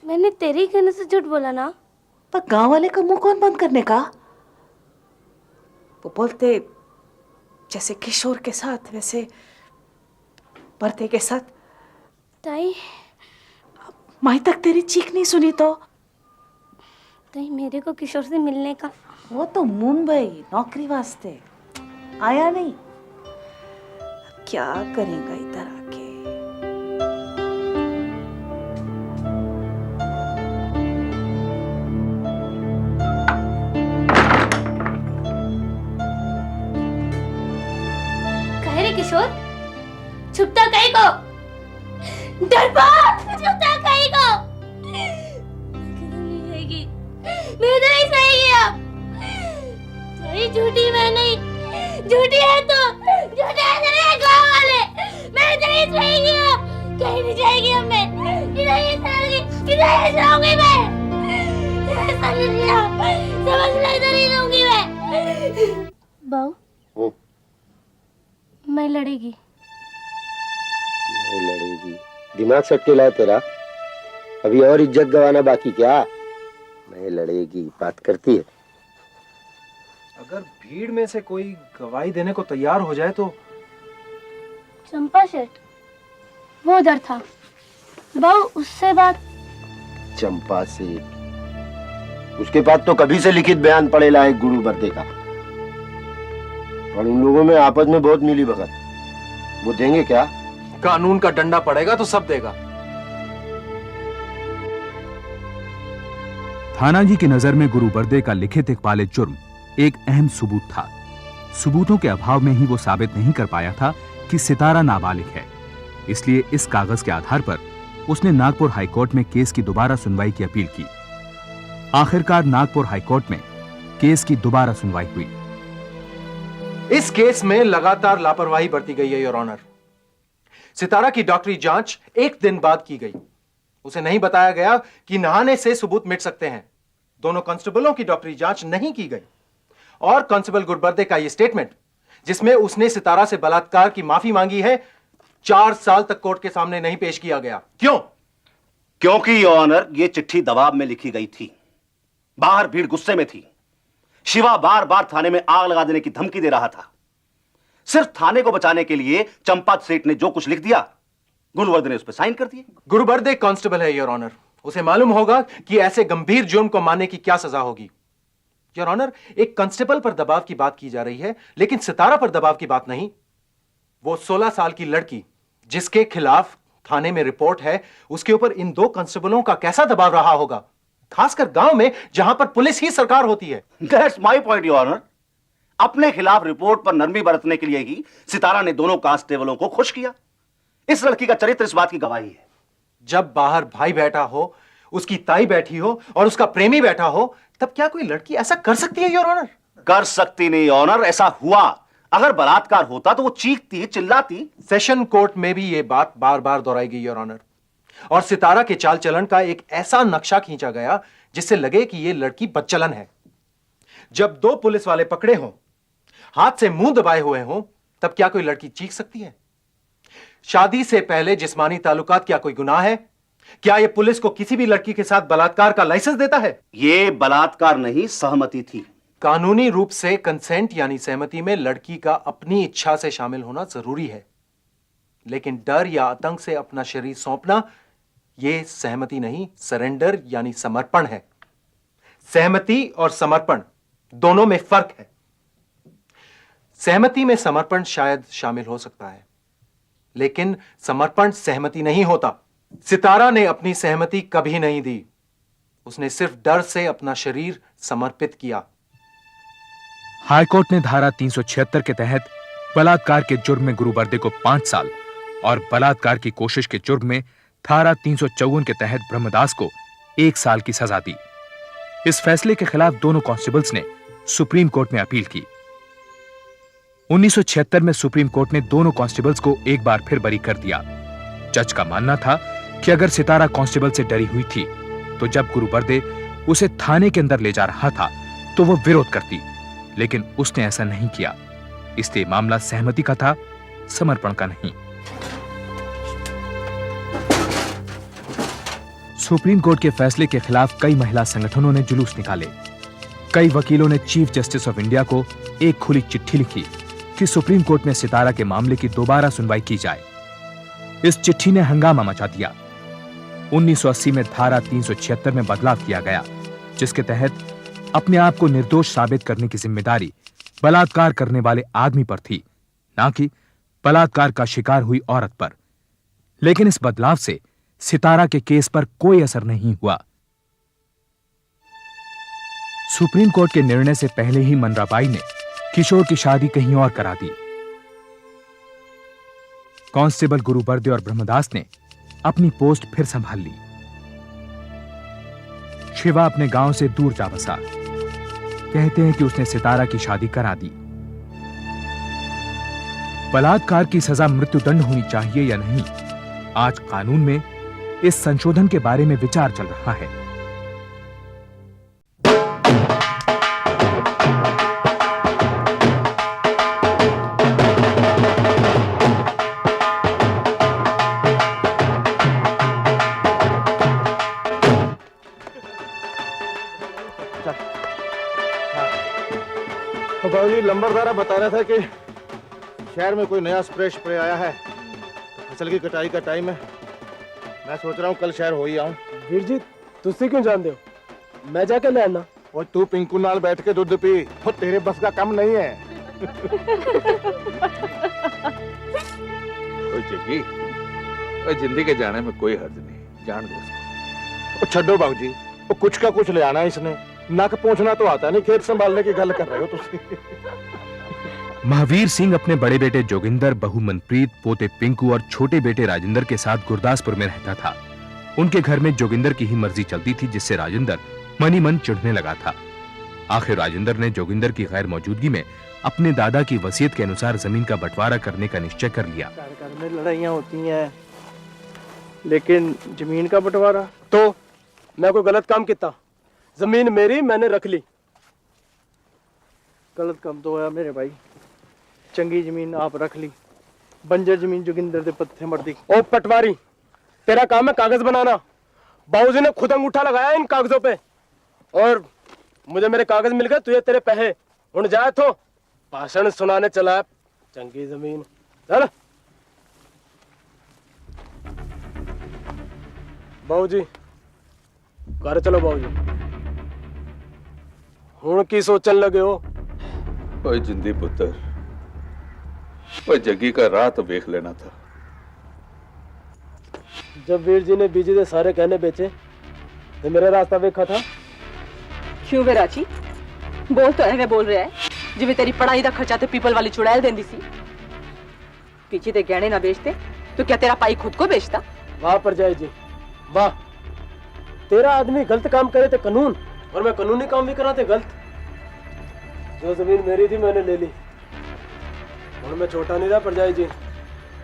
मैंने तेरे ही कहने से झूठ बोला ना। पर गांव वाले का मुंह कौन बंद करने का? वो बोलते जैसे किशोर के साथ वैसे बरते के साथ। ताई माई तक तेरी चीख नहीं सुनी तो? ताई मेरे को किशोर से मिलने का। वो तो मुंबई नौकरी वास्ते आया नहीं। क्या करेगा इधर आके? कहे रे किशोर, छुपता कहीं को? डरपोक, छुपता कहीं को? नहीं जाएगी, मैं तो नहीं सहेगी अब। तेरी झूठी मैं नहीं, झूठी है तो, झूठे है तेरे गाँव वाले। मैं तो नहीं सहेगी अब, कहीं नहीं जाएगी अब मैं। किधर नहीं जाऊंगी, किधर नहीं जाऊंगी मैं। समझ ले, इधर ही रहूंगी मैं। बाऊ, मैं लड़ेगी। नहीं लड़ेगी, दिमाग सटके लाए तेरा। अभी और इज्जत गंवाना बाकी क्या? मैं लड़ेगी बात करती है। अगर भीड़ में से कोई गवाही देने को तैयार हो जाए तो? चंपा शेठ वो उधर था। बाऊ उससे बात। चंपा से उसके पास तो कभी से लिखित बयान पड़ेला है गुरु बरदे का, और उन लोगों में आपस में बहुत मिली भगत। वो देंगे क्या? कानून का डंडा पड़ेगा तो सब देगा। थानाजी की नजर में गुरुबरदे का लिखित इकबाल जुर्म एक अहम सबूत था। सबूतों के अभाव में ही वो साबित नहीं कर पाया था कि सितारा नाबालिग है। इसलिए इस कागज के आधार पर उसने नागपुर हाईकोर्ट में केस की दोबारा सुनवाई की अपील की। आखिरकार नागपुर हाईकोर्ट में केस की दोबारा सुनवाई हुई। इस केस में लगातार लापरवाही बरती गई है योर ऑनर। सितारा की डॉक्टरी जांच एक दिन बाद की गई। उसे नहीं बताया गया कि नहाने से सबूत मिट सकते हैं। दोनों कांस्टेबलों की डॉक्टरी जांच नहीं की गई, और कांस्टेबल गुरुबरदे का यह स्टेटमेंट जिसमें उसने सितारा से बलात्कार की माफी मांगी है, 4 साल तक कोर्ट के सामने नहीं पेश किया गया। क्यों? क्योंकि योर ऑनर ये चिट्ठी दबाव में लिखी गई थी। बाहर भीड़ गुस्से में थी। शिवा बार बार थाने में आग लगा देने की धमकी दे रहा था। सिर्फ थाने को बचाने के लिए चंपा सेठ ने जो कुछ लिख दिया, गुरुबरदे ने उस पर साइन कर दिए। गुरुबरदे कांस्टेबल है योर ऑनर। उसे मालूम होगा कि ऐसे गंभीर जुर्म को मानने की क्या सजा होगी। योर ऑनर, एक कांस्टेबल पर दबाव की बात की जा रही है, लेकिन सितारा पर दबाव की बात नहीं। वो 16 साल की लड़की जिसके खिलाफ थाने में रिपोर्ट है, उसके ऊपर इन 2 कांस्टेबलों का कैसा दबाव रहा होगा, खासकर गांव में जहां पर पुलिस ही सरकार होती है। That's my point your honour. अपने खिलाफ रिपोर्ट पर नरमी बरतने के लिए ही सितारा ने दोनों कांस्टेबलों को खुश किया। इस लड़की का चरित्र इस बात की गवाही है। जब बाहर भाई बैठा हो, उसकी ताई बैठी हो और उसका प्रेमी बैठा हो, तब क्या कोई लड़की ऐसा कर सकती है योर ऑनर? कर सकती नहीं योर ऑनर। ऐसा हुआ। अगर बलात्कार होता तो वो चीखती, चिल्लाती। सेशन कोर्ट में भी यह बात बार बार दोहराई गई योर ऑनर, और सितारा के चाल चलन का एक ऐसा नक्शा खींचा गया जिससे लगे कि यह लड़की बदचलन है। जब 2 पुलिस वाले पकड़े हों, हाथ से मुंह दबाए हुए हों, तब क्या कोई लड़की चीख सकती है? शादी से पहले जिस्मानी ताल्लुकात क्या कोई गुनाह है? क्या यह पुलिस को किसी भी लड़की के साथ बलात्कार का लाइसेंस देता है? ये बलात्कार नहीं, सहमति थी। कानूनी रूप से कंसेंट यानी सहमति में लड़की का अपनी इच्छा से शामिल होना जरूरी है, लेकिन डर या आतंक से अपना शरीर सौंपना यह सहमति नहीं, सरेंडर यानी समर्पण है। सहमति और समर्पण दोनों में फर्क है। सहमति में समर्पण शायद शामिल हो सकता है, लेकिन समर्पण सहमति नहीं होता। सितारा ने अपनी सहमति कभी नहीं दी, उसने सिर्फ डर से अपना शरीर समर्पित किया। हाईकोर्ट ने धारा 376 के तहत बलात्कार के जुर्म में गुरुबर्दे को 5 साल और बलात्कार की कोशिश के जुर्म में धारा 354 के तहत ब्रह्मदास को 1 साल की सजा दी। इस फैसले के खिलाफ दोनों कांस्टेबल्स ने सुप्रीम कोर्ट में अपील की। 1976 में सुप्रीम कोर्ट ने दोनों कांस्टेबल्स को एक बार फिर बरी कर दिया। जज का मानना था कि अगर सितारा कांस्टेबल से डरी हुई थी तो जब गुरुबर्दे उसे थाने के अंदर ले जा रहा था तो वो विरोध करती, लेकिन उसने ऐसा नहीं किया। इसलिए मामला सहमति का था, समर्पण का नहीं। सुप्रीम कोर्ट के फैसले के खिलाफ कई महिला संगठनों ने जुलूस निकाले। कई वकीलों ने चीफ जस्टिस ऑफ इंडिया को एक खुली चिट्ठी लिखी कि सुप्रीम कोर्ट में सितारा के मामले की दोबारा सुनवाई की जाए। इस चिट्ठी ने हंगामा मचा दिया। 1980 में धारा 376 में बदलाव किया गया, जिसके तहत अपने आप को निर्दोष साबित करने की जिम्मेदारी बलात्कार करने वाले आदमी पर थी, ना कि बलात्कार का शिकार हुई औरत पर। लेकिन इस बदलाव से सितारा के केस पर कोई असर नहीं हुआ। सुप्रीम कोर्ट के निर्णय से पहले ही मनराबाई ने किशोर की शादी कहीं और करा दी। कांस्टेबल गुरुबर्दे और ब्रह्मदास ने अपनी पोस्ट फिर संभाल ली। शिवा अपने गांव से दूर जा बसा। कहते हैं कि उसने सितारा की शादी करा दी। बलात्कार की सजा मृत्युदंड होनी चाहिए या नहीं, आज कानून में इस संशोधन के बारे में विचार चल रहा है। तो बाबूजी लंबरदारा बता रहा था कि शहर में कोई नया स्प्रे आया है, तो फसल की कटाई का टाइम है। मैं सोच रहा हूँ कल शहर हो ही आऊं। वीर जी तुझसे क्यों जानते हो, मैं जाके ले आना। और तू पिंकू नाल बैठ के दूध पी, वो तेरे बस का कम नहीं है। जगी जिंदगी के जाने में कोई हर्ज नहीं, जान दो उसको। छड्डो बाबूजी, वो कुछ का कुछ ले आना इसने, नक पहुंचना तो आता नहीं, खेत संभालने की गल कर रहे हो तुम। महावीर सिंह अपने बड़े बेटे जोगिंदर, बहू मनप्रीत, पोते पिंकू और छोटे बेटे राजेंद्र के साथ गुरदासपुर में रहता था। उनके घर में जोगिंदर की ही मर्जी चलती थी, जिससे राजेंद्र मनी मन चिढ़ने लगा था। आखिर राजेंद्र ने जोगिंदर की गैर मौजूदगी में अपने दादा की वसीयत के अनुसार जमीन का बंटवारा करने का निश्चय कर लिया। घर में लड़ाइयाँ होती हैं, लेकिन जमीन का बंटवारा तो मैं कोई गलत काम किया? जमीन मेरी, मैंने रख ली। गलत काम तो है मेरे भाई, चंगी जमीन आप रख ली, बंजर जमीन जोगिंदर दे पत्थे मर दी। ओ पटवारी, तेरा काम है कागज बनाना। बाबूजी ने खुद अंगूठा लगाया इन कागजों पे, और मुझे मेरे कागज मिल गए, तुझे तेरे पैसे। उड़ जाए तो भाषण सुनाने चला, चंगी जमीन। चल बाबूजी, घर चलो बाबूजी। हुण की सोचन लगे हो? ओए जिंदी पुत्र, ओए जगी का राह तो देख लेना था। जब वीर जी ने बीजी दे सारे कहने बेचे तो मेरा रास्ता देखा था। क्यों विराची, बोल तो एवें बोल रहा है जिवें तेरी पढ़ाई का खर्चा तो पीपल वाली चुड़ैल देंदी सी। पीछे ते गहने ना बेचते तो क्या तेरा पाई खुद को बेचता? वाह परजाई जी वाह, तेरा आदमी गलत काम करे तो कानून, और मैं कानूनी काम भी करा थे गलत। जो जमीन मेरी थी मैंने ले ली, और मैं छोटा नहीं था परजाई जी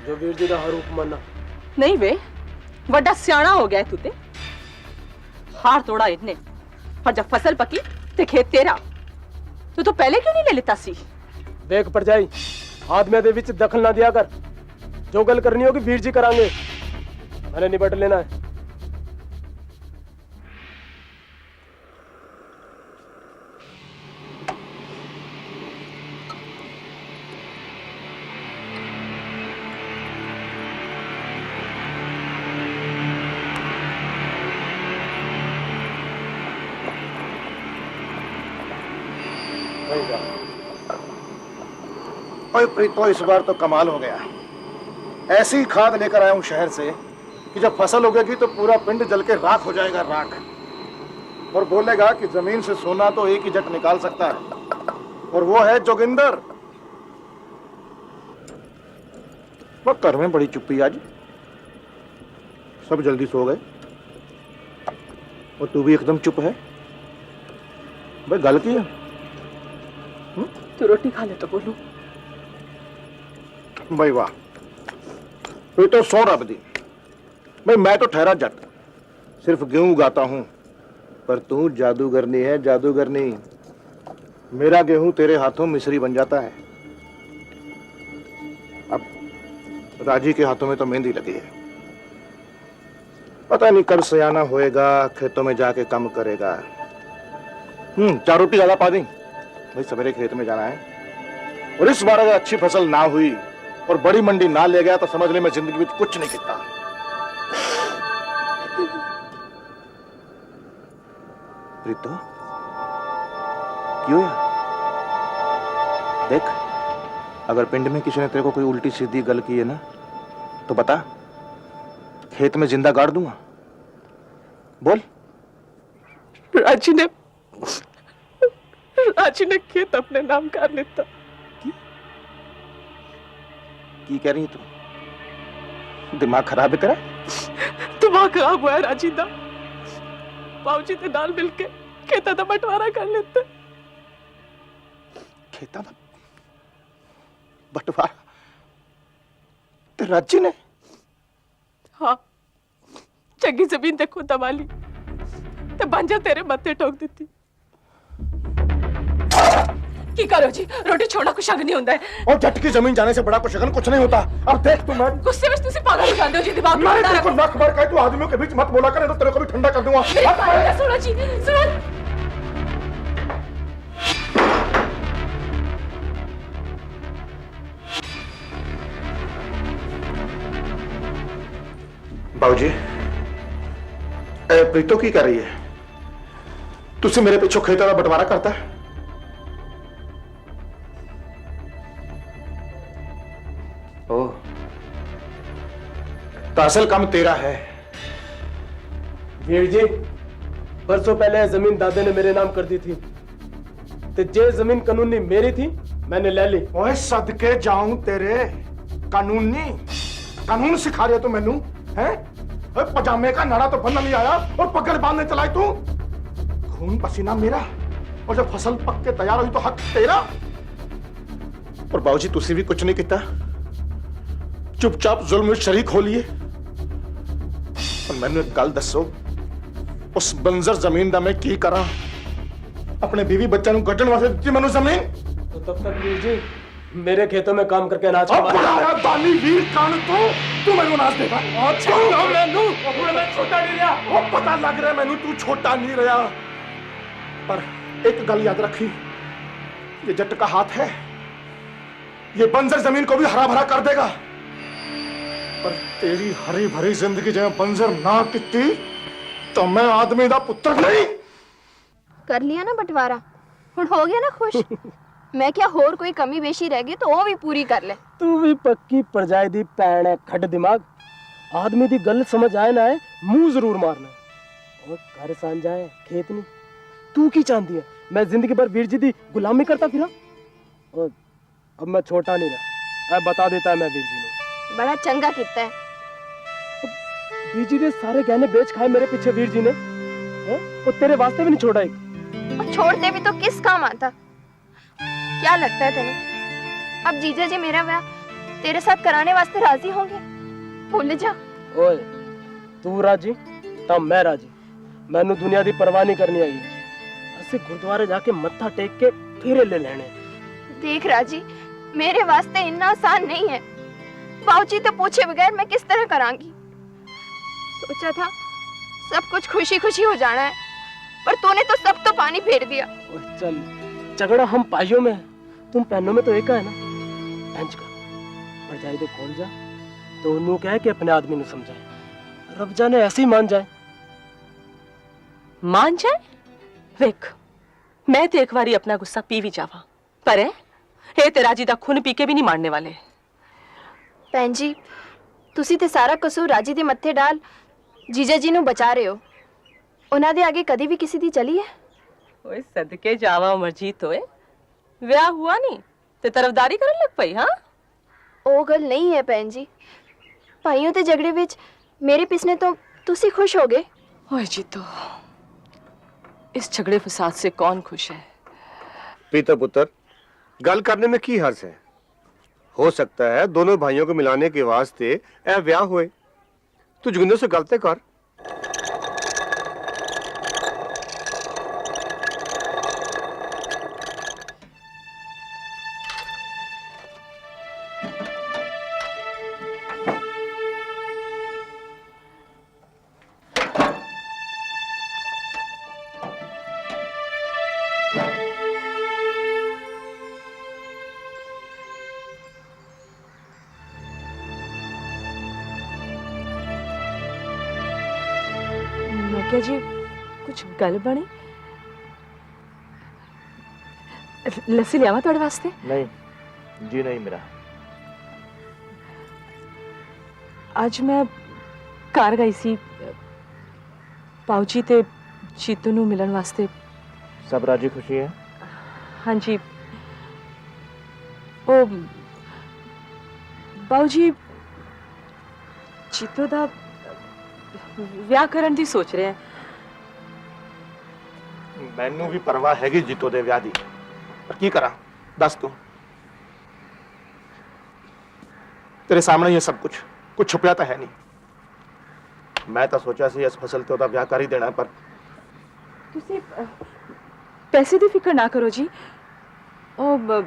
जो वीर जी का हर हुक्म माना। नहीं वे, बड़ा सियाना हो गया तू ते। हार तोड़ा इतने, और जब फसल पकी ते खेत तेरा, तो पहले क्यों नहीं ले लेता सी? देख परजाई, आदमी दे विच दखल ना दिया कर। जो गल करनी होगी वीर जी करांगे, मैंने निपट लेना है। ओए प्रीतो, इस बार तो कमाल हो गया। ऐसी खाद लेकर आया हूं शहर से कि जब फसल उगेगी तो पूरा पिंड जल के राख हो जाएगा, राख। और बोलेगा कि जमीन से सोना तो एक ही जट निकाल सकता है, और वो है जोगिंदर। वो घर में बड़ी चुप्पी आज, सब जल्दी सो गए और तू भी एकदम चुप है। भाई गल की है? तू रोटी खा ले तो बोलूं। भाई वाह, फिर तो 100 रब दी। भाई मैं तो ठहरा जट, सिर्फ गेहूं उगाता हूं, पर तू जादूगरनी है, जादूगरनी। मेरा गेहूं तेरे हाथों मिस्री बन जाता है। अब राजी के हाथों में तो मेहंदी लगी है, पता नहीं कब सयाना होएगा, खेतों में जाके काम करेगा। 4 रोटी ज्यादा पा दी, भाई सवेरे खेत में जाना है। और इस बार अगर अच्छी फसल ना हुई और बड़ी मंडी ना ले गया तो समझ ले मैं जिंदगी में कुछ नहीं किया। प्रीतो क्यों यार? देख, अगर पिंड में किसी ने तेरे को कोई उल्टी सीधी गल की है ना तो बता, खेत में जिंदा गाड़ दूंगा। बोल। राजी ने खेत अपने नाम कर लेता। की कह रही है तू? दिमाग खराब है तेरा? दिमाग खराब हुआ है राजी दा। बाबूजी ते नाल मिलके खेता दा बंटवारा कर लेते। खेता दा बंटवारा ते राजी ने? हाँ, चंगी जमीन देखो दवाली ते बंजा तेरे मत्थे ठोक देती। की करो जी, रोटी छोड़ना कुछ अग नहीं होता है। और जट की जमीन जाने से बड़ा कुछ शगन कुछ नहीं होता। अब देख तू, मैं गुस्से में तुसी पागल हो जाते हो जी। दिमाग में मैं तेरे को नख भर के तू आदमियों के बीच मत बोला कर, नहीं तो तेरे को भी ठंडा कर दूंगा। सुनो जी, सुनो। बाबूजी, प्रीतो की कर रही है? तुझसे मेरे पीछे खेतों का बंटवारा करता है? ओह, तो असल काम तेरा है। वीर जी, बरसों पहले जमीन दादे ने मेरे नाम कर दी थी, तो जे जमीन कानूनी मेरी थी मैंने ले ली। ओए सदके जाऊं तेरे, कानूनी कानून सिखा रहे तू मैनू है? पजामे का नाड़ा तो बनना नहीं आया और पगड़ बांधने चलाए तू। खून पसीना मेरा, और जब फसल पक के तैयार हुई तो हक तेरा। और बाबूजी तुसी भी कुछ नहीं किया, चुपचाप जुल्म में शरीक हो लिए। और मैंने एक गल दसो, उस बंजर जमीन दा मैं की करा? अपने बीवी बच्चा नु गड्ढण वास्ते दित्ती मैनू जमीन। तो तब तक वीर जी मेरे खेतों में काम करके अनाज कमाया। बाली वीर कान तू मैनू अनाज देगा? मैं छोटा नहीं रहा। वो पता लग रहा है मैनू तू छोटा नहीं रहा, पर एक गल याद रखी, ये जट का हाथ है, ये बंजर जमीन को भी हरा भरा कर देगा। पर तेरी हरी भरी जिंदगी जब बंजर ना किती तो मैं आदमी दा पुत्र नहीं। कर लिया ना बंटवारा, हुण हो गया ना खुश? मैं क्या होर कोई कमी बेशी रह गई तो वो भी पूरी कर ले। तू भी पक्की परजाई दी भैन है, खट दिमाग। आदमी दी गल समझ आए ना है, मुंह जरूर मारना। और घर सांझा है, खेत नहीं। तू की चाहती है मैं जिंदगी भर वीर जी दी गुलामी करता फिरा? और अब मैं छोटा नहीं रहा, बता देता है मैं वीर जी ने। बड़ा चंगा किता है। वीर जी ने सारे गहने बेच खाए मेरे पीछे वीर जी ने, और तेरे वास्ते भी नहीं छोड़ा एक। और छोड़ते भी तो किस काम आता? क्या लगता है तेने अब जीजा जी मेरा ब्याह तेरे साथ कराने वास्ते राजी होंगे? भूल जा। ओए, तू राजी तब मैं राजी। मैनू दुनिया दी परवाह नहीं करनी आई, ऐसे गुरुद्वारे जाके मत्था टेक के फेरे ले लेने। देख राजी, मेरे वास्ते इतना आसान नहीं है। बाबूजी तो पूछे बगैर मैं किस तरह करांगी। सोचा था सब कुछ खुशी खुशी हो जाना है, पर तूने तो सब तो पानी फेर दिया। चल झगड़ा हम पाइयों में, तुम पहनों में तो एक है ना। भैंस का पर जाए तो कौन जा तो उन्होंने कहे कि अपने आदमी ने समझाए, रब जाने ऐसे ही मान जाए। मान जाए? वेख मैं तो एक बारी अपना गुस्सा पी भी जावा, पर है तेरा जी दा खून पी के भी नहीं मारने वाले। भैन जी तुसी ते सारा कसूर राजी दे मत्थे डाल जीजा जी नु बचा रहे हो। उन्हां दे आगे कदी भी किसी दी चली है? ओए सदके जावा उमरजीत होए, ब्याह हुआ नहीं ते तरफदारी करन लग पई। हां ओ गल नहीं है भैन जी, भाइयों ते झगड़े विच मेरे पिसने तो तुसी खुश हो गए। ओए जीतो, इस झगड़े फसाद से कौन खुश है? पीता पुत्र गल करने में की हर्ज है? हो सकता है दोनों भाइयों को मिलाने के वास्ते ए ब्याह हुए। तू जोगिंदर से गलते कर। क्या जी कुछ गल बनी? लस्सी लियावा तुहाडे वास्ते? नहीं जी नहीं मेरा। आज मैं घर गई सी पाऊजी ते जीतू नू मिलन वास्ते। सब राजी खुशी है? हाँ जी। ओ बाऊजी जीतू दा ਵਿਆਹ ਕਰਨ ਦੀ ਸੋਚ ਰਿਹਾ ਹੈ। ਮੈਨੂੰ ਵੀ ਪਰਵਾਹ ਹੈਗੀ ਜੀਤੋ ਦੇ ਵਿਆਹ ਦੀ, ਪਰ ਕੀ ਕਰਾਂ ਦੱਸ ਤੂੰ। ਤੇਰੇ ਸਾਹਮਣੇ ਹੀ ਹੈ ਸਭ ਕੁਝ ਛੁਪਿਆ ਤਾਂ ਹੈ ਨਹੀਂ। ਮੈਂ ਤਾਂ ਸੋਚਿਆ ਸੀ ਇਸ ਫਸਲ ਤੇ ਉਹਦਾ ਵਿਆਹ ਕਰ ਹੀ ਦੇਣਾ, ਪਰ ਤੁਸੀਂ ਪੈਸੇ ਦੀ ਫਿਕਰ ਨਾ ਕਰੋ ਜੀ। ਉਹ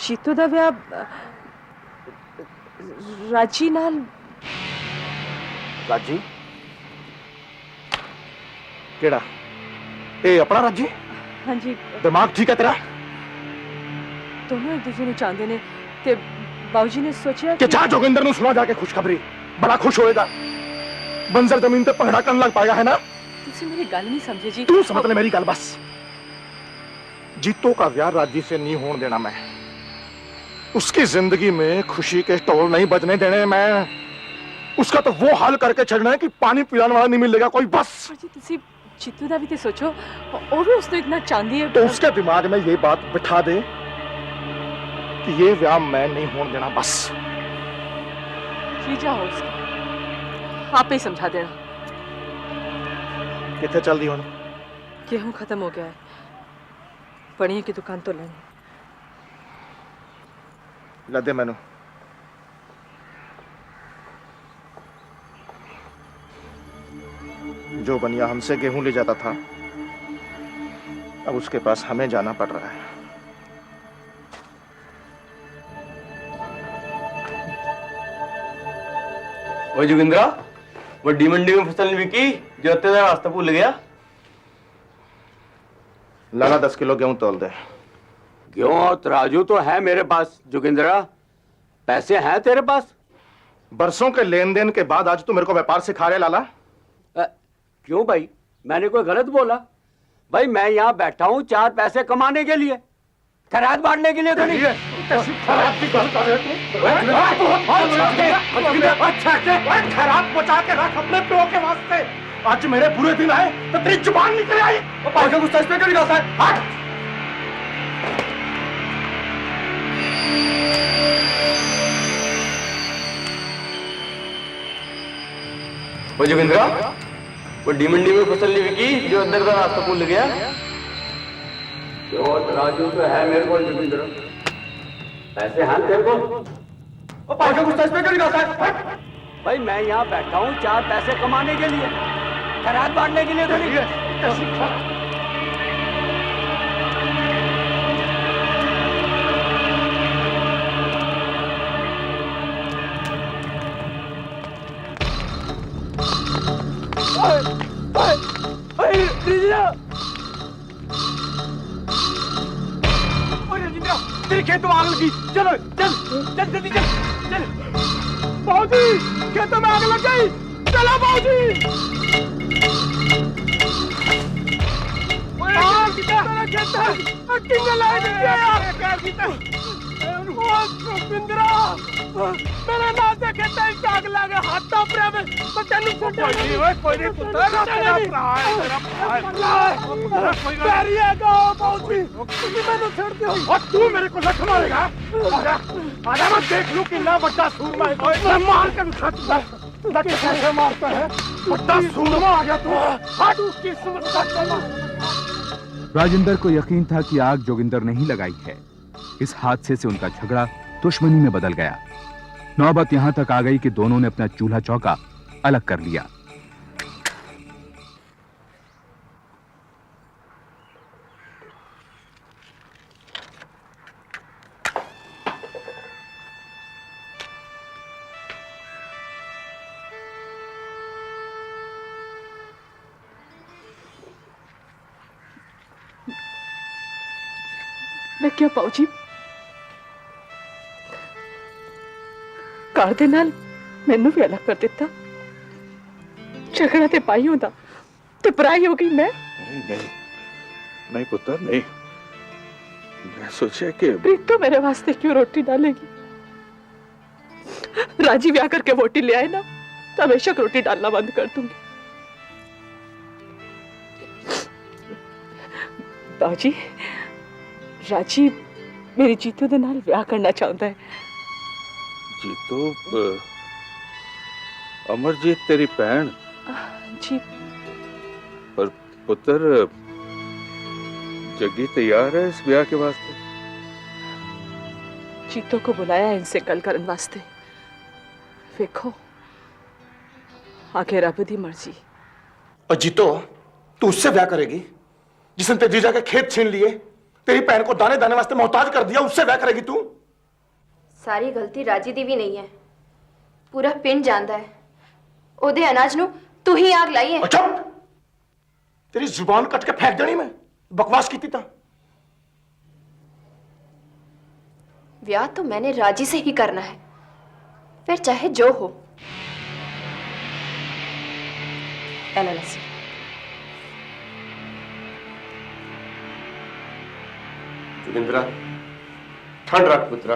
ਜੀਤੋ ਦਾ ਵਿਆਹ ਰਾਜੀ ਨਾਲ। ਰਾਜੀ ਕਿਹੜਾ? ਇਹ ਆਪਣਾ ਰਾਜੀ? हाँ जी। ਦਿਮਾਗ ਠੀਕ ਹੈ ਤੇਰਾ? दोनों एक दूसरे ਨੂੰ ਚਾਹੁੰਦੇ ਨੇ ਤੇ ਬਾਊਜੀ ਨੇ ਸੋਚਿਆ ਕਿ ਜਾ ਜੋਗਿੰਦਰ ਨੂੰ ਸੁਣਾ ਜਾ ਕੇ ਖੁਸ਼ਖਬਰੀ, ਬੜਾ ਖੁਸ਼ ਹੋਏਗਾ। ਬੰਜ਼ਰ ਜ਼ਮੀਨ ਤੇ ਭੰਗੜਾ ਕਰਨ ਲੱਗ ਪਾਏਗਾ, है ना? ਤੁਸੀਂ ਮੇਰੀ ਗੱਲ ਨਹੀਂ ਸਮਝੇ ਜੀ। तू समझ ले मेरी गल बस। जीतो का ब्याह राजी से नहीं होने देना मैं। उसकी जिंदगी में खुशी के ढोल नहीं बजने देने मैं। उसका तो वो हाल करके छड़ना है कि पानी पिलाने वाला नहीं मिलेगा कोई, बस। जी ਤੁਸੀਂ जीतू ਦਾ ਵੀ ਤੇ ਸੋਚੋ, ਉਹ ਵੀ ਉਸ ਤੋਂ इतना चाहती है। तो उसके दिमाग में ये बात बिठा दे कि ये ब्याह मैं नहीं होने देना, बस। जी जाओ उसका, आप ही समझा देना। कितने चल दी होनी? गेहूं खत्म हो गया है, पड़िए की दुकान तो लेनी। लदे मैनू जो बनिया हमसे गेहूं ले जाता था, अब उसके पास हमें जाना पड़ रहा है। ओए जोगिंद्रा, वड्डी मंडी में फसल नहीं बिकी जो अत्ते दा रास्ता भूल गया। लाना 10 किलो गेहूं तोल दे। क्यों? तराजू तो है मेरे पास जोगिंद्रा, पैसे हैं तेरे पास? बरसों के लेन देन के बाद आज तू मेरे को व्यापार सिखा रहे लाला? क्यों भाई, मैंने कोई गलत बोला? भाई मैं यहाँ बैठा हूँ 4 पैसे कमाने के लिए, खैरात बांटने के लिए तो नहीं। खैरात बचा के रख अपने प्यो के वास्ते। आज मेरे बुरे दिन आए तो तेरी जुबान निकल आई। गुस्सा इस पे क्यों निकालता है? हट! वो जोगिंद्रा, वड्डी मंडी में फसल नहीं बिकी जो अंदर का रास्ता भूल गया। तो तराजू तो है मेरे को जोगिंद्रा, पैसे हैं तेरे को? गुस्सा इस पे क्यों निकालता है? भाई मैं यहाँ बैठा हूँ 4 पैसे कमाने के लिए, खैरात बांटने के लिए तो नहीं। रजिंद्रा तेरे खेतों में आग लगी। चलो चल चल जल्दी चल चल। बाबूजी खेतों में आग लग गई। चलो बाबूजी। मेरे नाम से कहता है आग लगा हाथों पर मैं तेन कोई नहीं पुत्र तेरा भरा है तेरा पैरी है गो बाबूजी तुम मैंने छोड़ दो और तू मेरे को लठ मारेगा। आजा मैं देख लूं कितना बड़ा सूरमा है। मैं मार के दिखा तू कैसे मारता है। बड़ा सूरमा आ गया तू। हट उसकी सूरत का। राजेंद्र को यकीन था कि आग जोगिंदर ने ही लगाई है। इस हादसे से उनका झगड़ा दुश्मनी में बदल गया। नौबत यहां तक आ गई कि दोनों ने अपना चूल्हा चौका अलग कर लिया। मैं क्या पाऊजी कार दे नाल मैनू भी अलग कर दिता। झगड़ा ते पाई होंदा ते पराई हो गई मैं। नहीं नहीं पुत्र नहीं। मैं सोचा कि प्रीत तो मेरे वास्ते क्यों रोटी डालेगी। राजी ब्याह करके वोटी ले आए ना तो बेशक रोटी डालना बंद कर दूंगी। बाजी राजी मेरी जीतू दे नाल ब्याह करना चाहता है। जीतू अमरजीत तेरी भैन जी। पर पुत्र जग्गी तैयार है इस ब्याह के वास्ते। जीतू को बुलाया है इनसे कल करने वास्ते। देखो आगे रब दी मर्जी। और जीतो तू उससे ब्याह करेगी जिसने तेरे जीजा के खेत छीन लिए, तेरी बहन को दाने दाने वास्ते मोहताज कर दिया, उससे ब्याह करेगी तू? सारी गलती राजी दी भी नहीं है। पूरा पिंड जानता है ओदे अनाज नु तू ही आग लाई है। चुप! तेरी जुबान कट के फेंक देनी मैं बकवास की था। ब्याह तो मैंने राजी से ही करना है, फिर चाहे जो हो। एलएलसी जोगिंद्रा ठंड रख पुत्रा।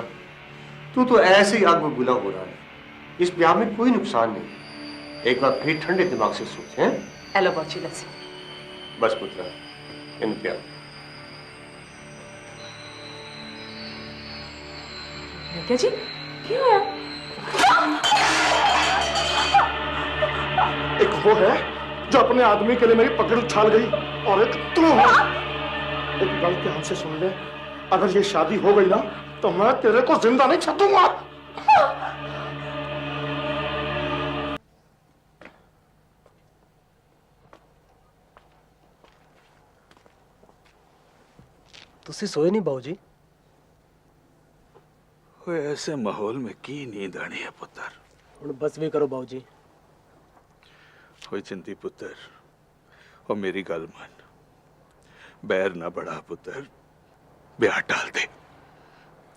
तू तो ऐसे ही आग में बुला हो रहा है। इस ब्याह में कोई नुकसान नहीं। एक बार फिर ठंडे दिमाग से सोच। हैं एलो बच्ची लस्सी बस पुत्रा इम्तियाज। क्या जी क्या होया? एक वो है जो अपने आदमी के लिए मेरी पकड़ उछाल गई और एक तू है। एक गल ध्यान से सुन ले, अगर ये शादी हो गई ना तो मैं तेरे को जिंदा नहीं छोड़ूंगा। तुसी सोए नहीं बाबूजी? ऐसे माहौल में की नींद आनी है पुत्र। हुण बस भी करो बाबूजी। होई चिंती पुत्र और मेरी गल मान। बैर ना बढ़ा पुत्र, ब्याह टाल दे।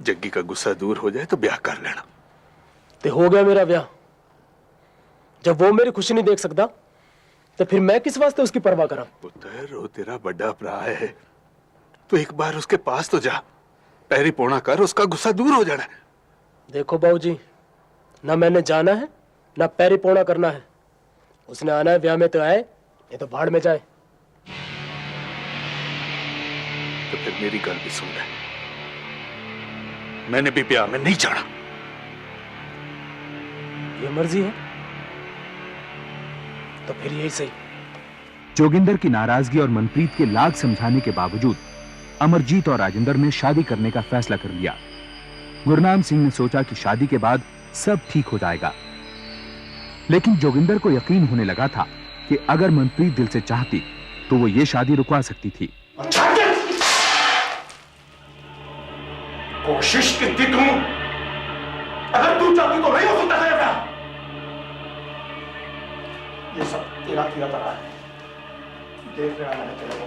जग्गी का गुस्सा दूर हो जाए तो ब्याह कर लेना। ते हो गया मेरा ब्याह। जब वो मेरी खुशी नहीं देख सकता तो फिर मैं किस वास्ते उसकी परवाह करा? पुत्र वो तेरा बड़ा भरा है, तो एक बार उसके पास तो जा, पैरी पौना कर, उसका गुस्सा दूर हो जाना है। देखो बाबूजी, ना मैंने जाना है ना पैरी पौना करना है। उसने आना है ब्याह में तो आए, नहीं तो भाड़ में जाए। तो फिर मेरी गल भी सुन ले, मैंने भी ब्याह में नहीं जाना। ये मर्जी है तो फिर यही सही। जोगिंदर की नाराजगी और मनप्रीत के लाख समझाने के बावजूद अमरजीत और राजेंद्र ने शादी करने का फैसला कर लिया। गुरनाम सिंह ने सोचा कि शादी के बाद सब ठीक हो जाएगा, लेकिन जोगिंदर को यकीन होने लगा था कि अगर मनप्रीत दिल से चाहती तो वो ये शादी रुकवा सकती थी। कोशिश की थी तू, अगर तू चाहती तो नहीं हो सकता था ये ब्याह। ये सब तेरा किया तरा है, देख रहा मैंने तेरे को।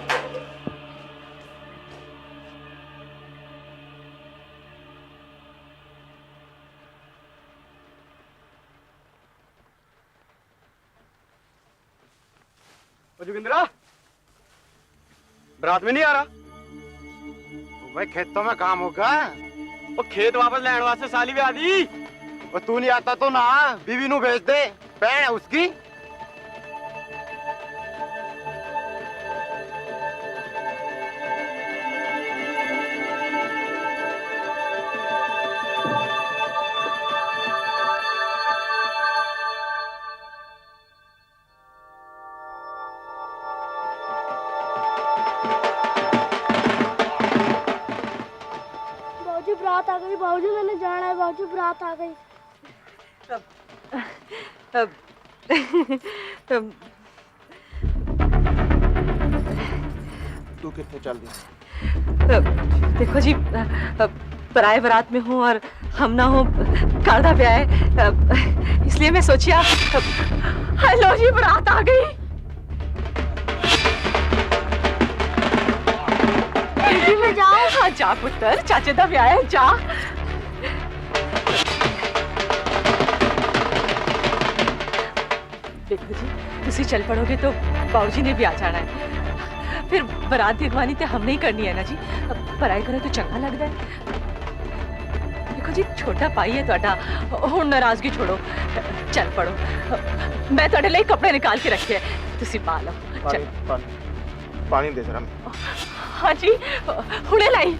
जोगिंद्रा, बरात में नहीं आ रहा? भाई खेतों में काम होगा। वो खेत वापस लेने वास्ते साली भी आदि। वो तू नहीं आता तो ना बीवी नू भेज दे, भैन है उसकी। बाबूजी बरात आ गई, बाबूजी मैंने जाना है, बाबूजी बरात आ गई। तू कितने चल दी? देखो जी, पराए बारात में हूँ और हम ना हो काड़ा ब्याह है, इसलिए मैं सोची आप। हेलो जी, बारात आ गई। मैं जाऊँ? हाँ जा पुत्र, चाचे दा ब्याह है, जा। देखो जी, तुसी चल पड़ोगे तो बाबूजी ने भी आ जाना है, फिर बारात की अगवानी तो हम नहीं करनी है ना जी। पराई करो तो चंगा लगता है। देखो जी, छोटा भाई है तुहाडा, हुण नाराजगी छोड़ो, चल पड़ो। मैं तुहाडे लिए कपड़े निकाल के रखे हैं, तुसी पा लो। चल पानी दे जरा। हाँ जी, हुणे लाई।